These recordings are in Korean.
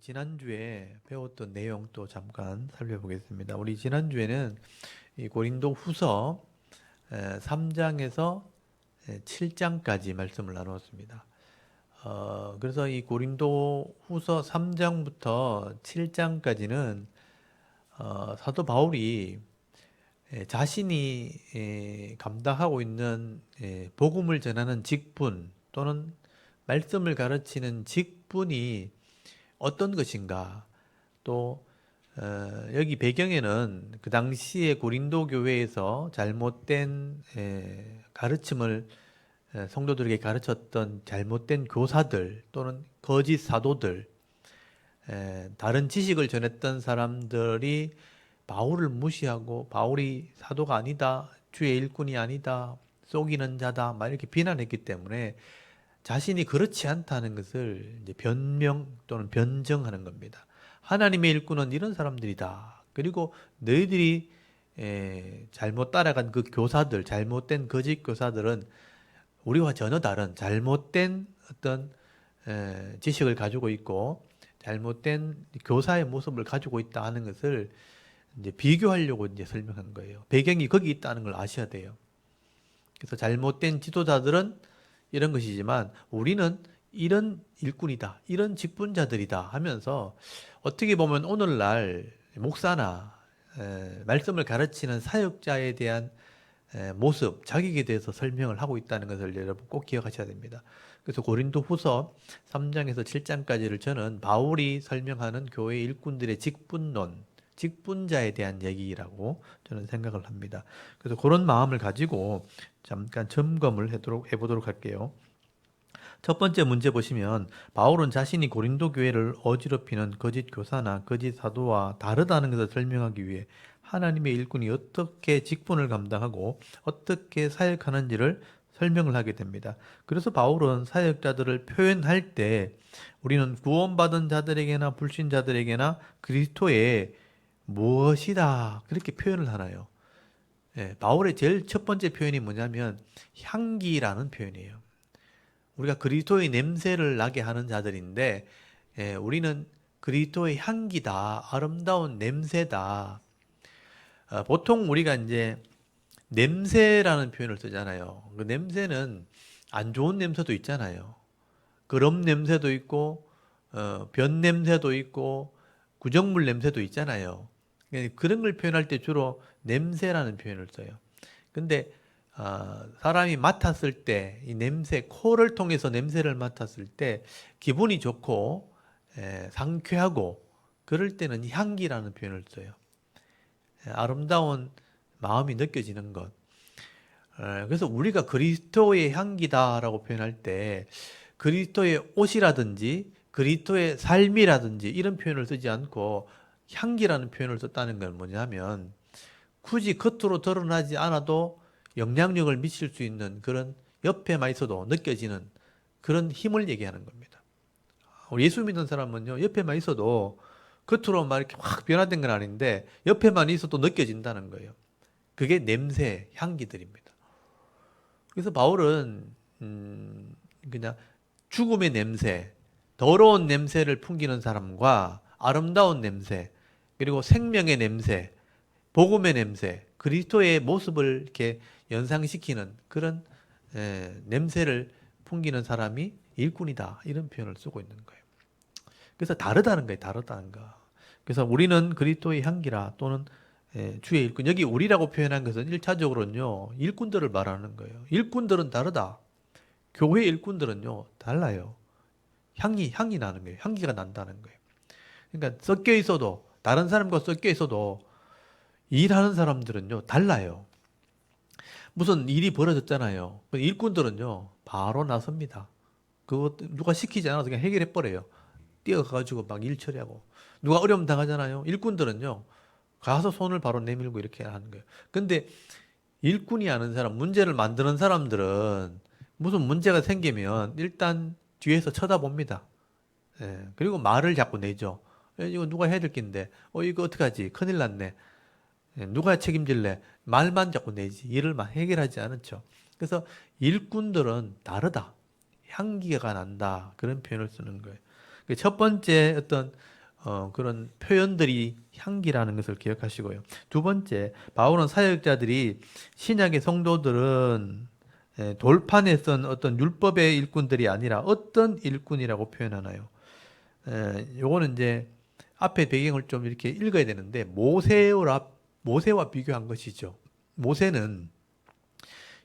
지난주에 배웠던 내용 또 잠깐 살펴보겠습니다. 우리 지난주에는 이 고린도 후서 3장에서 7장까지 말씀을 나누었습니다. 그래서 이 고린도 후서 3장부터 7장까지는 사도 바울이 자신이 감당하고 있는 복음을 전하는 직분 또는 말씀을 가르치는 직분이 어떤 것인가, 또 여기 배경에는 그 당시에 고린도 교회에서 잘못된 가르침을 성도들에게 가르쳤던 잘못된 교사들 또는 거짓 사도들, 다른 지식을 전했던 사람들이 바울을 무시하고 바울이 사도가 아니다, 주의 일꾼이 아니다, 속이는 자다 막 이렇게 비난했기 때문에 자신이 그렇지 않다는 것을 이제 변명 또는 변증하는 겁니다. 하나님의 일꾼은 이런 사람들이다. 그리고 너희들이 잘못 따라간 그 교사들, 잘못된 거짓 교사들은 우리와 전혀 다른 잘못된 어떤 지식을 가지고 있고 잘못된 교사의 모습을 가지고 있다 하는 것을 이제 비교하려고 이제 설명한 거예요. 배경이 거기 있다는 걸 아셔야 돼요. 그래서 잘못된 지도자들은 이런 것이지만 우리는 이런 일꾼이다, 이런 직분자들이다 하면서 어떻게 보면 오늘날 목사나 말씀을 가르치는 사역자에 대한 모습, 자격에 대해서 설명을 하고 있다는 것을 여러분 꼭 기억하셔야 됩니다. 그래서 고린도 후서 3장에서 7장까지를 저는 바울이 설명하는 교회 일꾼들의 직분론, 직분자에 대한 얘기라고 저는 생각을 합니다. 그래서 그런 마음을 가지고 잠깐 점검을 해보도록 할게요. 첫 번째 문제 보시면 바울은 자신이 고린도 교회를 어지럽히는 거짓 교사나 거짓 사도와 다르다는 것을 설명하기 위해 하나님의 일꾼이 어떻게 직분을 감당하고 어떻게 사역하는지를 설명을 하게 됩니다. 그래서 바울은 사역자들을 표현할 때 우리는 구원받은 자들에게나 불신자들에게나 그리스도의 무엇이다 그렇게 표현을 하나요? 바울의 제일 첫 번째 표현이 뭐냐면 향기라는 표현이에요. 우리가 그리스도의 냄새를 나게 하는 자들인데 우리는 그리스도의 향기다, 아름다운 냄새다. 보통 우리가 이제 냄새라는 표현을 쓰잖아요. 그 냄새는 안 좋은 냄새도 있잖아요. 그럼 냄새도 있고 변 냄새도 있고 구정물 냄새도 있잖아요. 그런 걸 표현할 때 주로 냄새라는 표현을 써요. 근데 사람이 맡았을 때 이 냄새, 코를 통해서 냄새를 맡았을 때 기분이 좋고 상쾌하고 그럴 때는 향기라는 표현을 써요. 아름다운 마음이 느껴지는 것. 그래서 우리가 그리스도의 향기다라고 표현할 때 그리스도의 옷이라든지 그리스도의 삶이라든지 이런 표현을 쓰지 않고 향기라는 표현을 썼다는 건 뭐냐면 굳이 겉으로 드러나지 않아도 영향력을 미칠 수 있는 그런 옆에만 있어도 느껴지는 그런 힘을 얘기하는 겁니다. 예수 믿는 사람은요, 옆에만 있어도 겉으로 막 이렇게 확 변화된 건 아닌데 옆에만 있어도 느껴진다는 거예요. 그게 냄새, 향기들입니다. 그래서 바울은 그냥 죽음의 냄새, 더러운 냄새를 풍기는 사람과 아름다운 냄새, 그리고 생명의 냄새, 복음의 냄새, 그리스도의 모습을 이렇게 연상시키는 그런 냄새를 풍기는 사람이 일꾼이다. 이런 표현을 쓰고 있는 거예요. 그래서 다르다는 거예요. 다르다는 거. 그래서 우리는 그리스도의 향기라 또는 주의 일꾼. 여기 우리라고 표현한 것은 1차적으로는요. 일꾼들을 말하는 거예요. 일꾼들은 다르다. 교회 일꾼들은요. 달라요. 향이 나는 거예요. 향기가 난다는 거예요. 그러니까 섞여 있어도 다른 사람과 섞여 있어도 일하는 사람들은요. 달라요. 무슨 일이 벌어졌잖아요. 일꾼들은요. 바로 나섭니다. 그거 누가 시키지 않아도 그냥 해결해 버려요. 뛰어가가지고 막 일 처리하고. 누가 어려움 당하잖아요. 일꾼들은요. 가서 손을 바로 내밀고 이렇게 하는 거예요. 근데 일꾼이 아는 사람, 문제를 만드는 사람들은 무슨 문제가 생기면 일단 뒤에서 쳐다봅니다. 그리고 말을 자꾸 내죠. 이거 누가 해야 될 낀데, 이거 어떡하지? 큰일 났네. 누가 책임질래? 말만 자꾸 내지. 일을 막 해결하지 않죠. 그래서 일꾼들은 다르다. 향기가 난다. 그런 표현을 쓰는 거예요. 첫 번째 어떤 그런 표현들이 향기라는 것을 기억하시고요. 두 번째, 바울은 사역자들이 신약의 성도들은 돌판에 쓴 어떤 율법의 일꾼들이 아니라 어떤 일꾼이라고 표현하나요? 요거는 이제 앞에 배경을 좀 이렇게 읽어야 되는데 모세와 비교한 것이죠. 모세는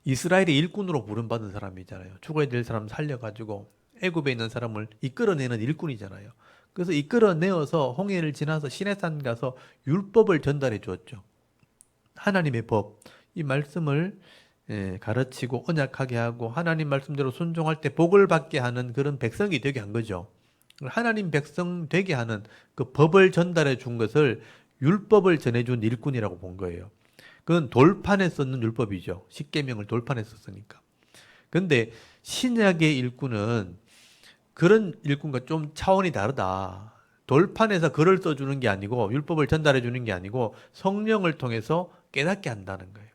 이스라엘의 일꾼으로 부름받은 사람이잖아요. 죽어야 될 사람 살려가지고 애굽에 있는 사람을 이끌어내는 일꾼이잖아요. 그래서 이끌어내어서 홍해를 지나서 시내산 가서 율법을 전달해 주었죠. 하나님의 법, 이 말씀을 가르치고 언약하게 하고 하나님 말씀대로 순종할 때 복을 받게 하는 그런 백성이 되게 한 거죠. 하나님 백성 되게 하는 그 법을 전달해 준 것을 율법을 전해준 일꾼이라고 본 거예요. 그건 돌판에 썼는 율법이죠. 십계명을 돌판에 썼으니까. 근데 신약의 일꾼은 그런 일꾼과 좀 차원이 다르다. 돌판에서 글을 써주는 게 아니고 율법을 전달해 주는 게 아니고 성령을 통해서 깨닫게 한다는 거예요.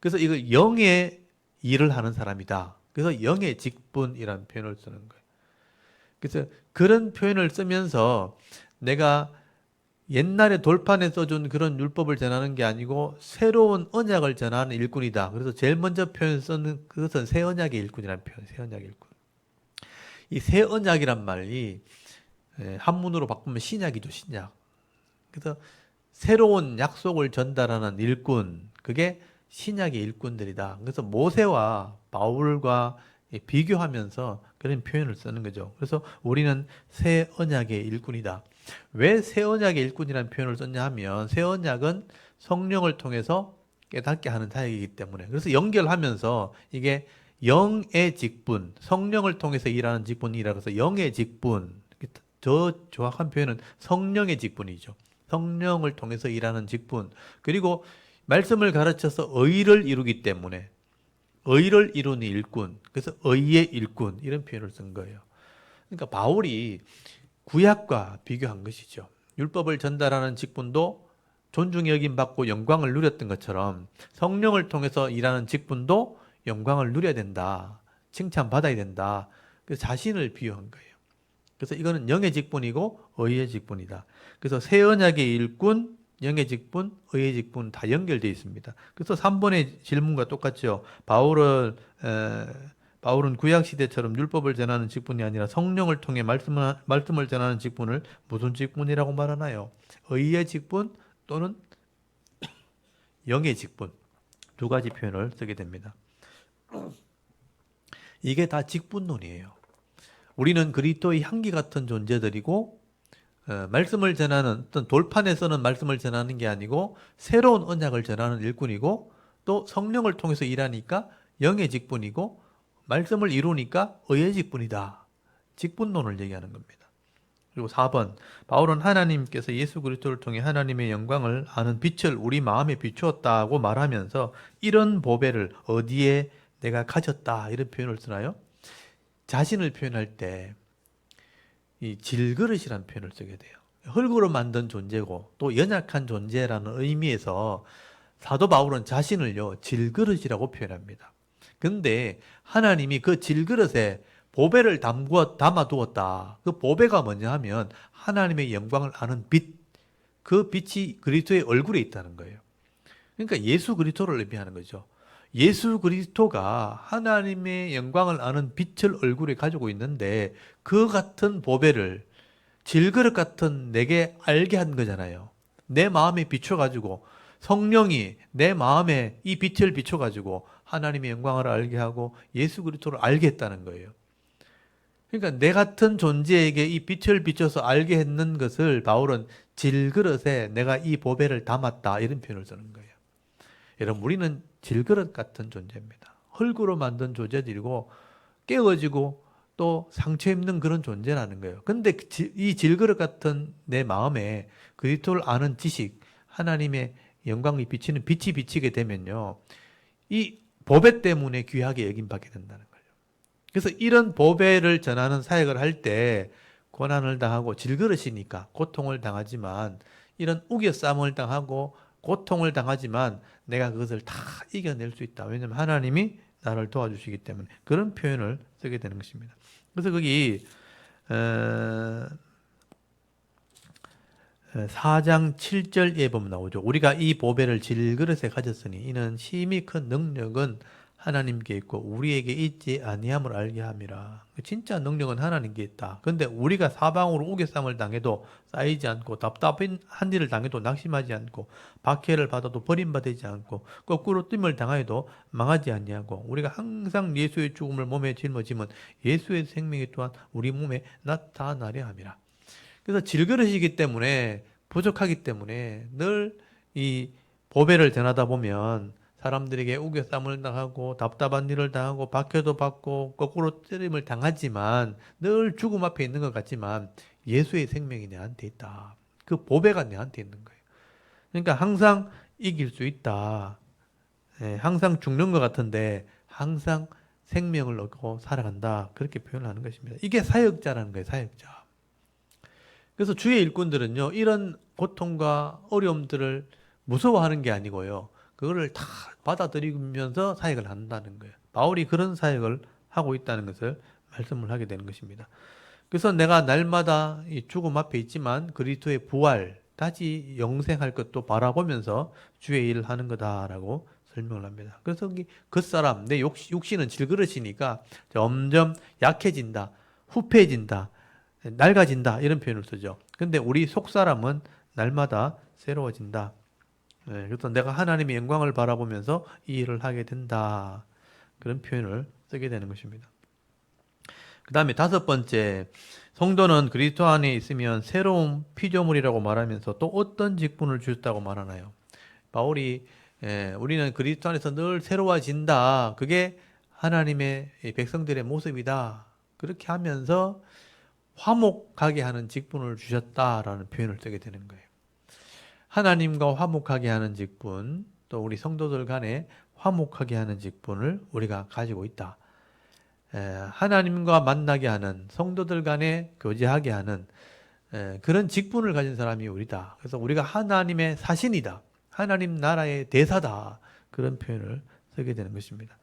그래서 이거 영의 일을 하는 사람이다. 그래서 영의 직분이라는 표현을 쓰는 거예요. 그래서 그런 표현을 쓰면서 내가 옛날에 돌판에 써준 그런 율법을 전하는 게 아니고 새로운 언약을 전하는 일꾼이다. 그래서 제일 먼저 표현 쓰는 그것은 새 언약의 일꾼이라는 표현, 새 언약의 일꾼. 이 새 언약이란 말이 한문으로 바꾸면 신약이죠, 신약. 그래서 새로운 약속을 전달하는 일꾼, 그게 신약의 일꾼들이다. 그래서 모세와 바울과 비교하면서 그런 표현을 쓰는 거죠. 그래서 우리는 새 언약의 일꾼이다. 왜 새 언약의 일꾼이라는 표현을 썼냐 하면 새 언약은 성령을 통해서 깨닫게 하는 사역이기 때문에 그래서 연결하면서 이게 영의 직분, 성령을 통해서 일하는 직분이라 해서 영의 직분, 더 정확한 표현은 성령의 직분이죠. 성령을 통해서 일하는 직분. 그리고 말씀을 가르쳐서 의를 이루기 때문에 의를 이루는 일꾼. 그래서 의의 일꾼 이런 표현을 쓴 거예요. 그러니까 바울이 구약과 비교한 것이죠. 율법을 전달하는 직분도 존중이 여김받고 영광을 누렸던 것처럼 성령을 통해서 일하는 직분도 영광을 누려야 된다. 칭찬받아야 된다. 그래서 자신을 비유한 거예요. 그래서 이거는 영의 직분이고 의의 직분이다. 그래서 새 언약의 일꾼, 영의 직분, 의의 직분 다 연결되어 있습니다. 그래서 3번의 질문과 똑같죠. 바울은 구약 시대처럼 율법을 전하는 직분이 아니라 성령을 통해 말씀을 전하는 직분을 무슨 직분이라고 말하나요? 의의 직분 또는 영의 직분 두 가지 표현을 쓰게 됩니다. 이게 다 직분론이에요. 우리는 그리스도의 향기 같은 존재들이고 말씀을 전하는 어떤 돌판에서는 말씀을 전하는 게 아니고 새로운 언약을 전하는 일꾼이고 또 성령을 통해서 일하니까 영의 직분이고 말씀을 이루니까 의의 직분이다. 직분론을 얘기하는 겁니다. 그리고 4번 바울은 하나님께서 예수 그리스도를 통해 하나님의 영광을 아는 빛을 우리 마음에 비추었다고 말하면서 이런 보배를 어디에 내가 가졌다 이런 표현을 쓰나요? 자신을 표현할 때 이 질그릇이라는 표현을 쓰게 돼요. 흙으로 만든 존재고 또 연약한 존재라는 의미에서 사도 바울은 자신을요 질그릇이라고 표현합니다. 근데 하나님이 그 질그릇에 보배를 담아두었다. 그 보배가 뭐냐 하면 하나님의 영광을 아는 빛. 그 빛이 그리스도의 얼굴에 있다는 거예요. 그러니까 예수 그리스도를 의미하는 거죠. 예수 그리스도가 하나님의 영광을 아는 빛을 얼굴에 가지고 있는데 그 같은 보배를 질그릇 같은 내게 알게 한 거잖아요. 내 마음에 비춰가지고 성령이 내 마음에 이 빛을 비춰가지고 하나님의 영광을 알게 하고 예수 그리스도를 알게 했다는 거예요. 그러니까 내 같은 존재에게 이 빛을 비춰서 알게 했는 것을 바울은 질그릇에 내가 이 보배를 담았다 이런 표현을 쓰는 거예요. 여러분 우리는 질그릇 같은 존재입니다. 흙으로 만든 존재들이고 깨어지고 또 상처 입는 그런 존재라는 거예요. 근데 이 질그릇 같은 내 마음에 그리스도를 아는 지식, 하나님의 영광이 비치는 빛이 비치게 되면요. 이 보배 때문에 귀하게 여김받게 된다는 거예요. 그래서 이런 보배를 전하는 사역을 할 때 고난을 당하고 질그릇이니까 고통을 당하지만 이런 우겨싸움을 당하고 고통을 당하지만 내가 그것을 다 이겨낼 수 있다. 왜냐하면 하나님이 나를 도와주시기 때문에 그런 표현을 쓰게 되는 것입니다. 그래서 거기 4장 7절에 보면 나오죠. 우리가 이 보배를 질그릇에 가졌으니 이는 심히 큰 능력은 하나님께 있고 우리에게 있지 아니함을 알게 함이라. 진짜 능력은 하나님께 있다. 근데 우리가 사방으로 우겨쌈을 당해도 쌓이지 않고 답답한 일을 당해도 낙심하지 않고 박해를 받아도 버림받지 않고 거꾸로 뜸을 당하여도 망하지 아니하고 우리가 항상 예수의 죽음을 몸에 짊어지면 예수의 생명이 또한 우리 몸에 나타나려 함이라. 그래서 질그릇이기 때문에 부족하기 때문에 늘 이 보배를 전하다 보면 사람들에게 우겨쌈을 당하고 답답한 일을 당하고 박해도 받고 거꾸로 쓰림을 당하지만 늘 죽음 앞에 있는 것 같지만 예수의 생명이 내한테 있다. 그 보배가 내한테 있는 거예요. 그러니까 항상 이길 수 있다. 항상 죽는 것 같은데 항상 생명을 얻고 살아간다. 그렇게 표현을 하는 것입니다. 이게 사역자라는 거예요. 사역자. 그래서 주의 일꾼들은요, 이런 고통과 어려움들을 무서워하는 게 아니고요, 그거를 다 받아들이면서 사역을 한다는 거예요. 바울이 그런 사역을 하고 있다는 것을 말씀을 하게 되는 것입니다. 그래서 내가 날마다 이 죽음 앞에 있지만 그리스도의 부활, 다시 영생할 것도 바라보면서 주의 일을 하는 거다라고 설명을 합니다. 그래서 그 사람, 내 육신은 질그릇이니까 점점 약해진다, 후패해진다, 낡아진다 이런 표현을 쓰죠. 근데 우리 속사람은 날마다 새로워진다. 그래서 내가 하나님의 영광을 바라보면서 이 일을 하게 된다. 그런 표현을 쓰게 되는 것입니다. 그 다음에 5번째, 성도는 그리스도 안에 있으면 새로운 피조물이라고 말하면서 또 어떤 직분을 주셨다고 말하나요? 바울이 우리는 그리스도 안에서 늘 새로워진다. 그게 하나님의 백성들의 모습이다. 그렇게 하면서 화목하게 하는 직분을 주셨다라는 표현을 쓰게 되는 거예요. 하나님과 화목하게 하는 직분, 또 우리 성도들 간에 화목하게 하는 직분을 우리가 가지고 있다. 하나님과 만나게 하는, 성도들 간에 교제하게 하는 그런 직분을 가진 사람이 우리다. 그래서 우리가 하나님의 사신이다. 하나님 나라의 대사다. 그런 표현을 쓰게 되는 것입니다.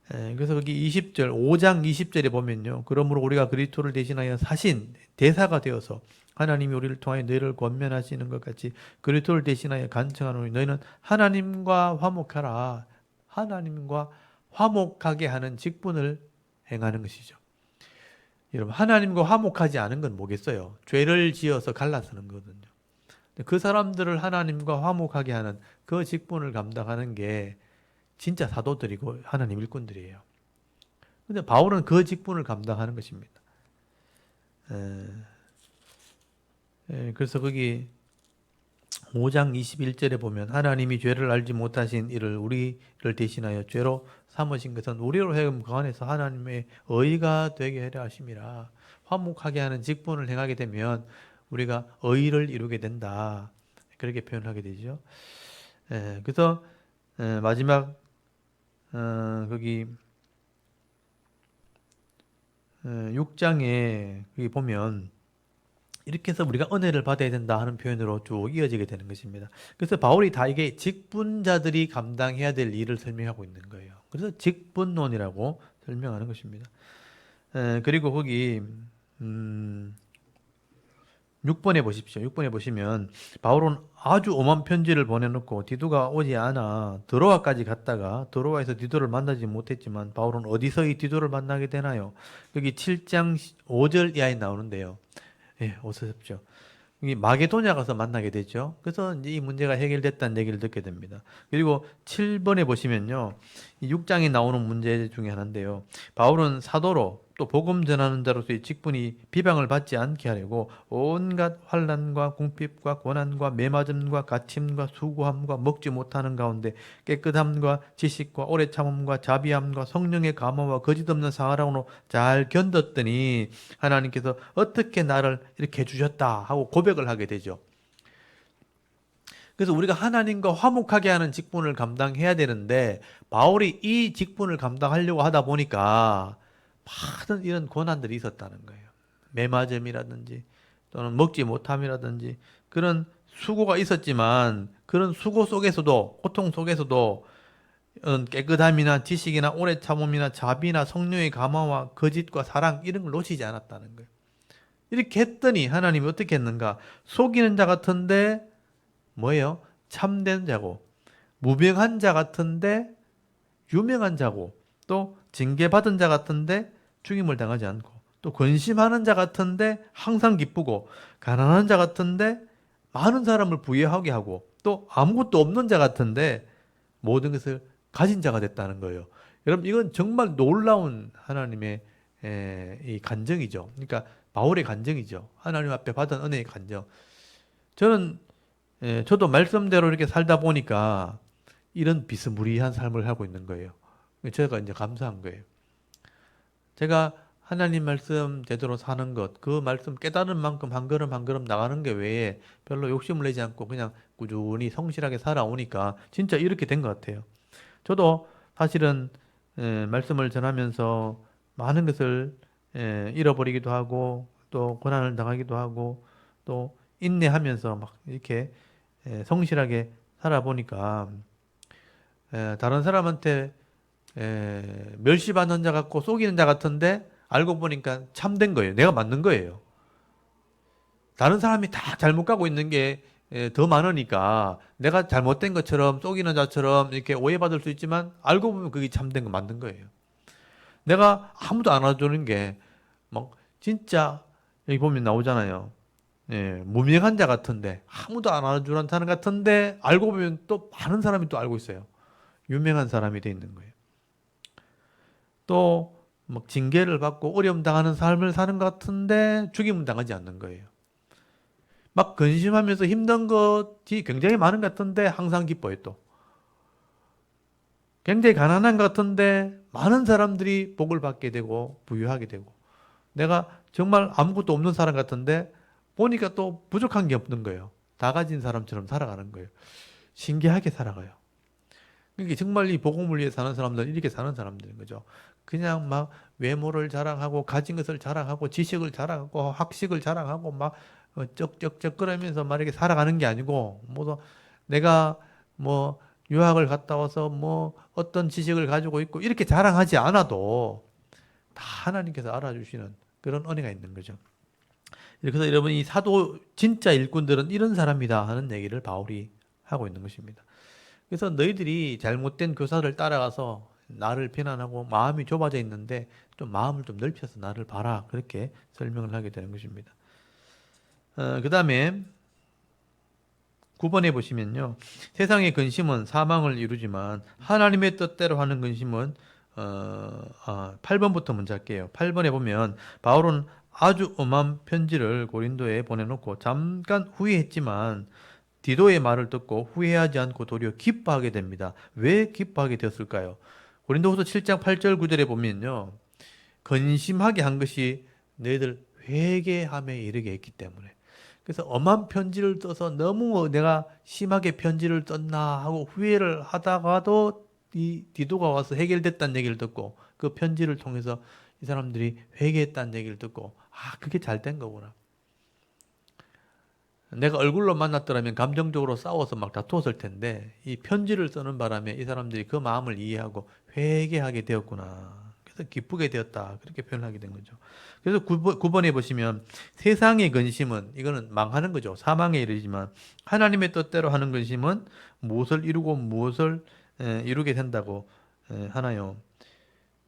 그래서 거기 20절, 5장 20절에 보면요. 그러므로 우리가 그리스도를 대신하여 사신, 대사가 되어서 하나님이 우리를 통하여 너희를 권면하시는 것 같이 그리스도를 대신하여 간청하노니 너희는 하나님과 화목하라. 하나님과 화목하게 하는 직분을 행하는 것이죠. 여러분, 하나님과 화목하지 않은 건 뭐겠어요? 죄를 지어서 갈라서는 거거든요. 그 사람들을 하나님과 화목하게 하는 그 직분을 감당하는 게 진짜 사도들이고 하나님 일꾼들이에요. 근데 바울은 그 직분을 감당하는 것입니다. 그래서 거기 5장 21절에 보면 하나님이 죄를 알지 못하신 이를 우리를 대신하여 죄로 삼으신 것은 우리로 하여금 그 안에서 하나님의 의가 되게 하려 하심이라. 화목하게 하는 직분을 행하게 되면 우리가 의를 이루게 된다. 그렇게 표현하게 되죠. 그래서 마지막 거기 6장에 거기 보면 이렇게 해서 우리가 은혜를 받아야 된다 하는 표현으로 쭉 이어지게 되는 것입니다. 그래서 바울이 다 이게 직분자들이 감당해야 될 일을 설명하고 있는 거예요. 그래서 직분론이라고 설명하는 것입니다. 그리고 거기 6번에 보십시오. 6번에 보시면 바울은 아주 엄한 편지를 보내놓고 디도가 오지 않아 드로아까지 갔다가 드로아에서 디도를 만나지 못했지만 바울은 어디서 이 디도를 만나게 되나요? 여기 7장 5절 이하에 나오는데요. 오십시오. 여기 마게도냐 가서 만나게 되죠. 그래서 이제 이 문제가 해결됐다는 얘기를 듣게 됩니다. 그리고 7번에 보시면요. 이 6장에 나오는 문제 중에 하나인데요. 바울은 사도로 또 복음 전하는 자로서의 직분이 비방을 받지 않게 하려고 온갖 환난과 궁핍과 고난과 매맞음과 갇힘과 수고함과 먹지 못하는 가운데 깨끗함과 지식과 오래 참음과 자비함과 성령의 감화와 거짓없는 사랑으로 잘 견뎠더니 하나님께서 어떻게 나를 이렇게 해주셨다 하고 고백을 하게 되죠. 그래서 우리가 하나님과 화목하게 하는 직분을 감당해야 되는데 바울이 이 직분을 감당하려고 하다 보니까 많은 이런 고난들이 있었다는 거예요. 매맞음이라든지 또는 먹지 못함이라든지 그런 수고가 있었지만 그런 수고 속에서도 고통 속에서도 깨끗함이나 지식이나 오래 참음이나 자비나 성령의 감화와 거짓과 사랑 이런 걸 놓치지 않았다는 거예요. 이렇게 했더니 하나님이 어떻게 했는가? 속이는 자 같은데 뭐예요? 참된 자고, 무명한 자 같은데 유명한 자고, 또 징계받은 자 같은데 죽임을 당하지 않고, 또 근심하는 자 같은데 항상 기쁘고, 가난한 자 같은데 많은 사람을 부유하게 하고, 또 아무것도 없는 자 같은데 모든 것을 가진 자가 됐다는 거예요. 여러분, 이건 정말 놀라운 하나님의 이 간정이죠. 그러니까 바울의 간정이죠. 하나님 앞에 받은 은혜의 간정. 저는 저도 말씀대로 이렇게 살다 보니까 이런 비스무리한 삶을 하고 있는 거예요. 제가 이제 감사한 거예요. 제가 하나님 말씀 제대로 사는 것, 그 말씀 깨달은 만큼 한 걸음 한 걸음 나가는 게 외에 별로 욕심을 내지 않고 그냥 꾸준히 성실하게 살아오니까 진짜 이렇게 된 것 같아요. 저도 사실은 말씀을 전하면서 많은 것을 잃어버리기도 하고 또 고난을 당하기도 하고 또 인내하면서 막 이렇게 성실하게 살아보니까 다른 사람한테 멸시받는 자 같고 속이는 자 같은데 알고 보니까 참된 거예요. 내가 맞는 거예요. 다른 사람이 다 잘못 가고 있는 게 더 많으니까 내가 잘못된 것처럼 속이는 자처럼 이렇게 오해받을 수 있지만 알고 보면 그게 참된 거 맞는 거예요. 내가 아무도 안 알아주는 게 막 진짜 여기 보면 나오잖아요. 무명한 자 같은데 아무도 안 알아주는 사람 같은데 알고 보면 또 많은 사람이 또 알고 있어요. 유명한 사람이 돼 있는 거예요. 또 막 징계를 받고 어려움 당하는 삶을 사는 것 같은데 죽임을 당하지 않는 거예요. 막 근심하면서 힘든 것이 굉장히 많은 것 같은데 항상 기뻐요 또. 굉장히 가난한 것 같은데 많은 사람들이 복을 받게 되고 부유하게 되고 내가 정말 아무것도 없는 사람 같은데 보니까 또 부족한 게 없는 거예요. 다 가진 사람처럼 살아가는 거예요. 신기하게 살아가요. 그러니까 정말 이 복음을 위해 사는 사람들은 이렇게 사는 사람들인 거죠. 그냥 막 외모를 자랑하고 가진 것을 자랑하고 지식을 자랑하고 학식을 자랑하고 막 쩍쩍쩍 그러면서 막 이렇게 살아가는 게 아니고 뭐 내가 뭐 유학을 갔다 와서 뭐 어떤 지식을 가지고 있고 이렇게 자랑하지 않아도 다 하나님께서 알아주시는 그런 은혜가 있는 거죠. 그래서 여러분 이 사도 진짜 일꾼들은 이런 사람이다 하는 얘기를 바울이 하고 있는 것입니다. 그래서 너희들이 잘못된 교사를 따라가서 나를 비난하고 마음이 좁아져 있는데 좀 마음을 좀 넓혀서 나를 봐라. 그렇게 설명을 하게 되는 것입니다. 그 다음에 9번에 보시면요. 세상의 근심은 사망을 이루지만 하나님의 뜻대로 하는 근심은 8번부터 먼저 할게요. 8번에 보면 바울은 아주 엄한 편지를 고린도에 보내놓고 잠깐 후회했지만 디도의 말을 듣고 후회하지 않고 도리어 기뻐하게 됩니다. 왜 기뻐하게 되었을까요? 고린도후서 7장 8절 9절에 보면요. 근심하게 한 것이 너희들 회개함에 이르게 했기 때문에. 그래서 엄한 편지를 써서 너무 내가 심하게 편지를 썼나 하고 후회를 하다가도 이 디도가 와서 해결됐다는 얘기를 듣고 그 편지를 통해서 이 사람들이 회개했다는 얘기를 듣고 그게 잘 된 거구나. 내가 얼굴로 만났더라면 감정적으로 싸워서 막 다투었을 텐데 이 편지를 쓰는 바람에 이 사람들이 그 마음을 이해하고 회개하게 되었구나. 그래서 기쁘게 되었다. 그렇게 표현하게 된 거죠. 그래서 9번에 보시면 세상의 근심은 이거는 망하는 거죠. 사망에 이르지만 하나님의 뜻대로 하는 근심은 무엇을 이루고 무엇을 이루게 된다고 하나요.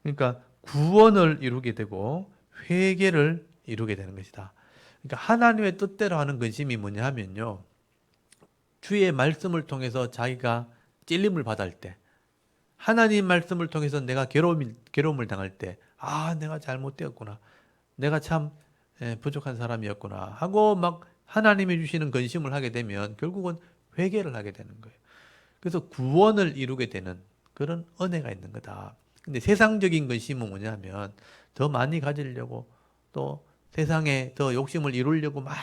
그러니까 구원을 이루게 되고 회개를 이루게 되는 것이다. 그러니까 하나님의 뜻대로 하는 근심이 뭐냐 하면요. 주의 말씀을 통해서 자기가 찔림을 받을 때, 하나님 말씀을 통해서 내가 괴로움을 당할 때, 내가 잘못되었구나. 내가 참 부족한 사람이었구나. 하고 막 하나님이 주시는 근심을 하게 되면 결국은 회개를 하게 되는 거예요. 그래서 구원을 이루게 되는 그런 은혜가 있는 거다. 근데 세상적인 근심은 뭐냐 하면 더 많이 가지려고 또 세상에 더 욕심을 이루려고 막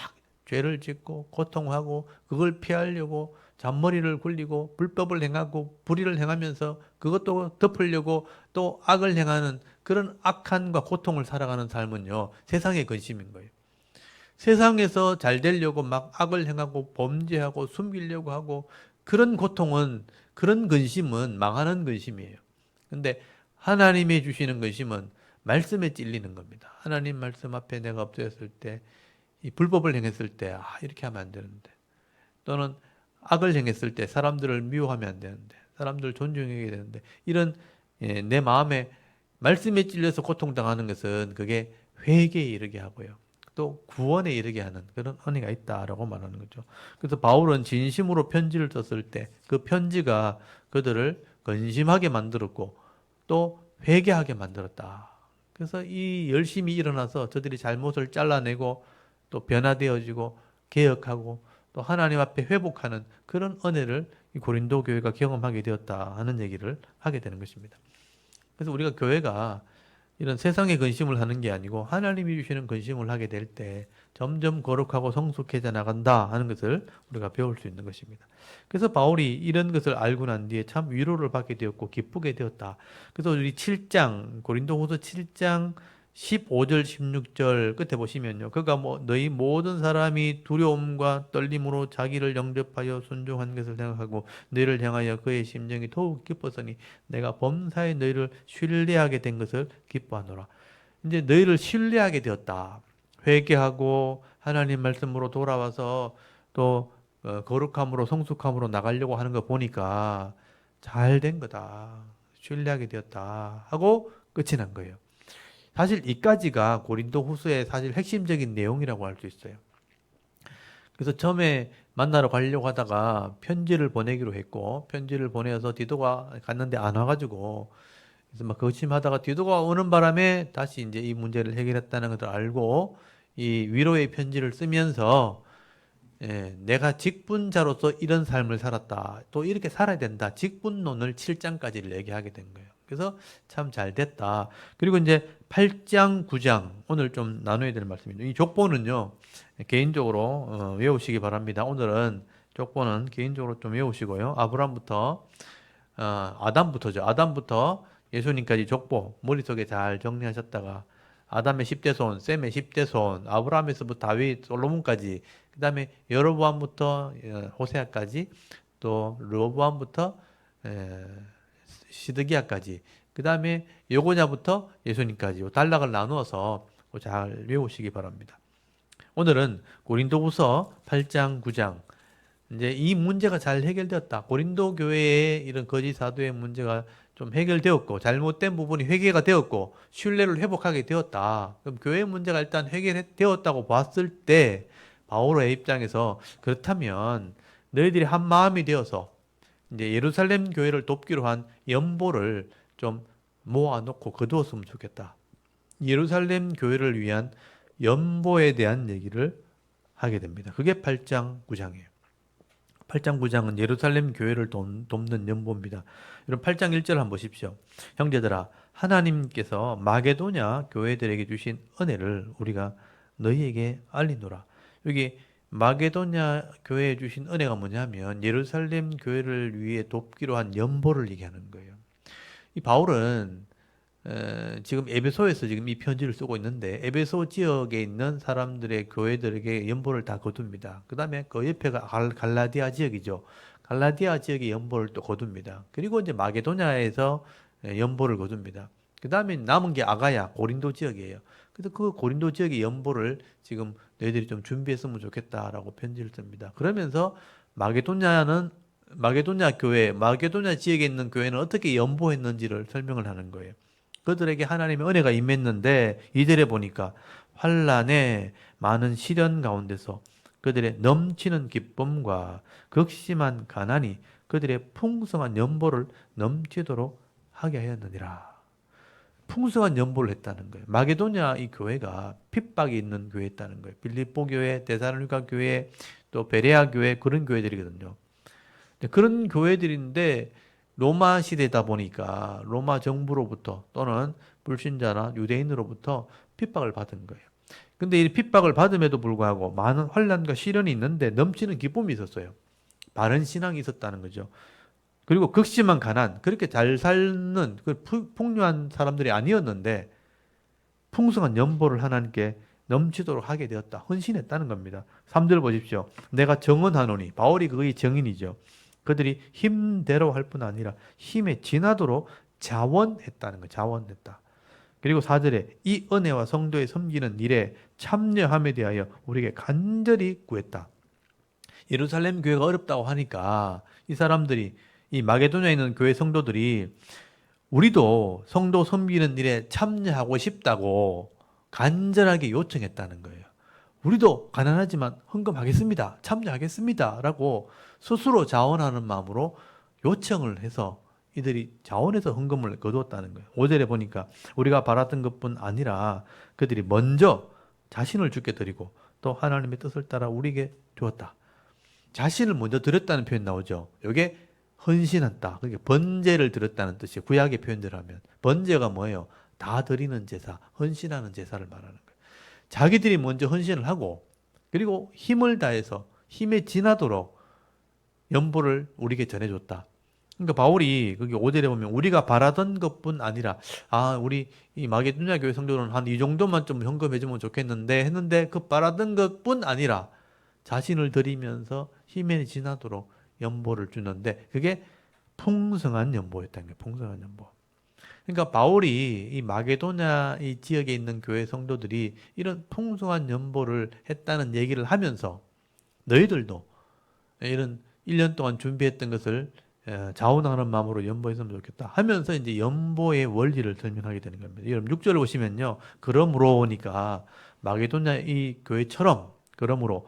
죄를 짓고 고통하고 그걸 피하려고 잔머리를 굴리고 불법을 행하고 불의를 행하면서 그것도 덮으려고 또 악을 행하는 그런 악한과 고통을 살아가는 삶은요. 세상의 근심인 거예요. 세상에서 잘 되려고 막 악을 행하고 범죄하고 숨기려고 하고 그런 고통은 그런 근심은 망하는 근심이에요. 근데 하나님이 주시는 근심은 말씀에 찔리는 겁니다. 하나님 말씀 앞에 내가 엎드렸을 때 이 불법을 행했을 때 이렇게 하면 안 되는데, 또는 악을 행했을 때 사람들을 미워하면 안 되는데, 사람들 존중해야 되는데, 이런 내 마음에 말씀에 찔려서 고통당하는 것은 그게 회개에 이르게 하고요. 또 구원에 이르게 하는 그런 은혜가 있다라고 말하는 거죠. 그래서 바울은 진심으로 편지를 썼을 때 그 편지가 그들을 근심하게 만들었고 또 회개하게 만들었다. 그래서 이 열심히 일어나서 저들이 잘못을 잘라내고 또 변화되어지고 개혁하고 또 하나님 앞에 회복하는 그런 은혜를 이 고린도 교회가 경험하게 되었다 하는 얘기를 하게 되는 것입니다. 그래서 우리가 교회가 이런 세상의 근심을 하는 게 아니고 하나님이 주시는 근심을 하게 될 때 점점 거룩하고 성숙해져 나간다 하는 것을 우리가 배울 수 있는 것입니다. 그래서 바울이 이런 것을 알고 난 뒤에 참 위로를 받게 되었고 기쁘게 되었다. 그래서 우리 7장 고린도후서 7장 15절 16절 끝에 보시면요. 그가 너희 모든 사람이 두려움과 떨림으로 자기를 영접하여 순종한 것을 생각하고 너희를 향하여 그의 심정이 더욱 기뻤으니 내가 범사에 너희를 신뢰하게 된 것을 기뻐하노라. 이제 너희를 신뢰하게 되었다. 회개하고 하나님 말씀으로 돌아와서 또 거룩함으로 성숙함으로 나가려고 하는 거 보니까 잘 된 거다. 신뢰하게 되었다. 하고 끝이 난 거예요. 사실 이까지가 고린도 후서의 사실 핵심적인 내용이라고 할 수 있어요. 그래서 처음에 만나러 가려고 하다가 편지를 보내기로 했고, 편지를 보내서 디도가 갔는데 안 와가지고, 그래서 막 거심하다가 디도가 오는 바람에 다시 이제 이 문제를 해결했다는 것을 알고, 이 위로의 편지를 쓰면서, 내가 직분자로서 이런 삶을 살았다. 또 이렇게 살아야 된다. 직분론을 7장까지를 얘기하게 된 거예요. 그래서 참 잘 됐다. 그리고 이제 8장, 9장 오늘 좀 나눠야 될 말씀입니다. 이 족보는요. 개인적으로 외우시기 바랍니다. 오늘은 족보는 개인적으로 좀 외우시고요. 아브람부터 아담부터죠. 아담부터 예수님까지 족보 머릿속에 잘 정리하셨다가 아담의 10대 손, 셈의 10대 손, 아브라함에서부터 다윗, 솔로몬까지 그 다음에 여로보암부터 호세아까지 또 르호보암부터 시드기야까지 그 다음에 여고냐부터 예수님까지 단락을 나누어서 잘 외우시기 바랍니다. 오늘은 고린도후서 8장, 9장 이제 이 문제가 잘 해결되었다. 고린도 교회의 이런 거짓 사도의 문제가 좀 해결되었고 잘못된 부분이 회개가 되었고 신뢰를 회복하게 되었다. 그럼 교회 문제가 일단 해결되었다고 봤을 때 바울의 입장에서 그렇다면 너희들이 한 마음이 되어서 이제 예루살렘 교회를 돕기로 한 연보를 좀 모아놓고 거두었으면 좋겠다. 예루살렘 교회를 위한 연보에 대한 얘기를 하게 됩니다. 그게 8장, 9장이에요. 8장, 9장은 예루살렘 교회를 돕는 연보입니다. 여러분 8장 1절 한번 보십시오. 형제들아 하나님께서 마게도냐 교회들에게 주신 은혜를 우리가 너희에게 알리노라. 여기 마게도냐 교회에 주신 은혜가 뭐냐면 예루살렘 교회를 위해 돕기로 한 연보를 얘기하는 거예요. 이 바울은 지금 에베소에서 지금 이 편지를 쓰고 있는데 에베소 지역에 있는 사람들의 교회들에게 연보를 다 거둡니다. 그 다음에 그 옆에가 갈라디아 지역이죠. 갈라디아 지역의 연보를 또 거둡니다. 그리고 이제 마게도냐에서 연보를 거둡니다. 그 다음에 남은 게 아가야 고린도 지역이에요. 그래서 그 고린도 지역의 연보를 지금 너희들이 좀 준비했으면 좋겠다라고 편지를 씁니다. 그러면서 마게도냐 교회, 마게도냐 지역에 있는 교회는 어떻게 연보했는지를 설명을 하는 거예요. 그들에게 하나님의 은혜가 임했는데 2절에 보니까 환난에 많은 시련 가운데서 그들의 넘치는 기쁨과 극심한 가난이 그들의 풍성한 연보를 넘치도록 하게 하였느니라. 풍성한 연보를 했다는 거예요. 마게도냐 이 교회가 핍박이 있는 교회였다는 거예요. 빌립보 교회, 데살로니가 교회, 또 베레아 교회 그런 교회들이거든요. 그런 교회들인데 로마 시대다 보니까 로마 정부로부터 또는 불신자나 유대인으로부터 핍박을 받은 거예요. 근데 이 핍박을 받음에도 불구하고 많은 환난과 시련이 있는데 넘치는 기쁨이 있었어요. 바른 신앙이 있었다는 거죠. 그리고 극심한 가난, 그렇게 잘 사는 그 풍요한 사람들이 아니었는데 풍성한 연보를 하나님께 넘치도록 하게 되었다. 헌신했다는 겁니다. 3절 보십시오. 내가 정언하노니 바울이 그의 정인이죠. 그들이 힘대로 할 뿐 아니라 힘에 지나도록 자원했다는 거예요. 자원했다. 그리고 4절에 이 은혜와 성도의 섬기는 일에 참여함에 대하여 우리에게 간절히 구했다. 예루살렘 교회가 어렵다고 하니까 이 사람들이, 이 마게도냐에 있는 교회 성도들이 우리도 성도 섬기는 일에 참여하고 싶다고 간절하게 요청했다는 거예요. 우리도 가난하지만 헌금하겠습니다. 참여하겠습니다. 라고 스스로 자원하는 마음으로 요청을 해서 이들이 자원해서 헌금을 거두었다는 거예요. 5절에 보니까 우리가 바랐던 것뿐 아니라 그들이 먼저 자신을 주께 드리고 또 하나님의 뜻을 따라 우리에게 주었다. 자신을 먼저 드렸다는 표현 나오죠. 이게 헌신했다. 그게 번제를 드렸다는 뜻이에요. 구약의 표현대로 하면. 번제가 뭐예요? 다 드리는 제사, 헌신하는 제사를 말하는 거예요. 자기들이 먼저 헌신을 하고 그리고 힘을 다해서 힘에 지나도록 연보를 우리에게 전해줬다. 그러니까 바울이 거기 5절에 보면 우리가 바라던 것뿐 아니라 우리 이 마게도냐 교회 성도는 한 이 정도만 좀 헌금해주면 좋겠는데 했는데 그 바라던 것뿐 아니라 자신을 드리면서 힘에 지나도록 연보를 주는데 그게 풍성한 연보였다는 거예요. 풍성한 연보. 그러니까 바울이 이 마게도냐 이 지역에 있는 교회 성도들이 이런 풍성한 연보를 했다는 얘기를 하면서 너희들도 이런 1년 동안 준비했던 것을 자원하는 마음으로 연보했으면 좋겠다 하면서 이제 연보의 원리를 설명하게 되는 겁니다. 여러분 6절을 보시면요. 그러므로니까 마게도냐 이 교회처럼 그러므로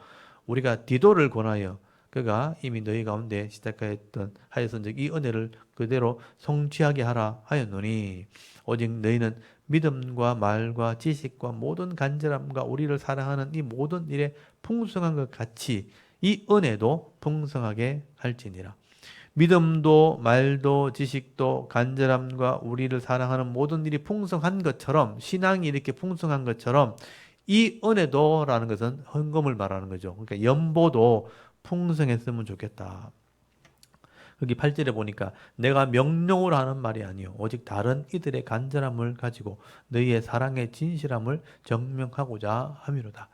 우리가 디도를 권하여 그가 이미 너희 가운데 시작하였던 하여선즉 이 은혜를 그대로 성취하게 하라 하였노니 오직 너희는 믿음과 말과 지식과 모든 간절함과 우리를 사랑하는 이 모든 일에 풍성한 것 같이 이 은혜도 풍성하게 할지니라. 믿음도 말도 지식도 간절함과 우리를 사랑하는 모든 일이 풍성한 것처럼 신앙이 이렇게 풍성한 것처럼 이 은혜도라는 것은 헌금을 말하는 거죠. 그러니까 연보도 풍성했으면 좋겠다. 여기 8절에 보니까 내가 명령으로 하는 말이 아니요 오직 다른 이들의 간절함을 가지고 너희의 사랑의 진실함을 증명하고자 함이로다.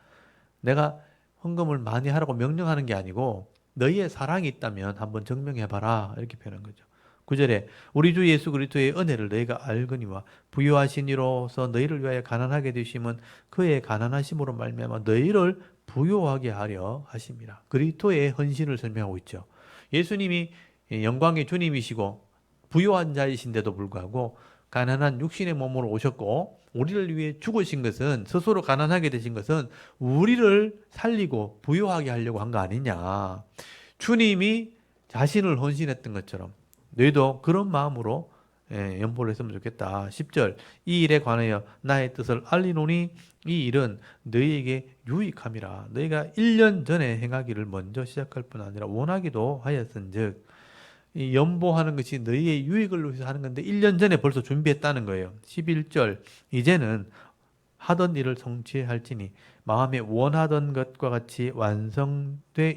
내가 헌금을 많이 하라고 명령하는 게 아니고 너희의 사랑이 있다면 한번 증명해봐라 이렇게 표현한 거죠. 9절에 우리 주 예수 그리스도의 은혜를 너희가 알거니와 부유하신 이로서 너희를 위하여 가난하게 되심은 그의 가난하심으로 말미암아 너희를 부유하게 하려 하심이라. 그리스도의 헌신을 설명하고 있죠. 예수님이 영광의 주님이시고 부유한 자이신데도 불구하고 가난한 육신의 몸으로 오셨고 우리를 위해 죽으신 것은 스스로 가난하게 되신 것은 우리를 살리고 부유하게 하려고 한 거 아니냐. 주님이 자신을 헌신했던 것처럼 너희도 그런 마음으로 연보를 했으면 좋겠다. 10절 이 일에 관하여 나의 뜻을 알리노니 이 일은 너희에게 유익함이라. 너희가 1년 전에 행하기를 먼저 시작할 뿐 아니라 원하기도 하였은즉 이 연보하는 것이 너희의 유익을 위해서 하는 건데 1년 전에 벌써 준비했다는 거예요. 11절 이제는 하던 일을 성취할지니 마음에 원하던 것과 같이 완성하되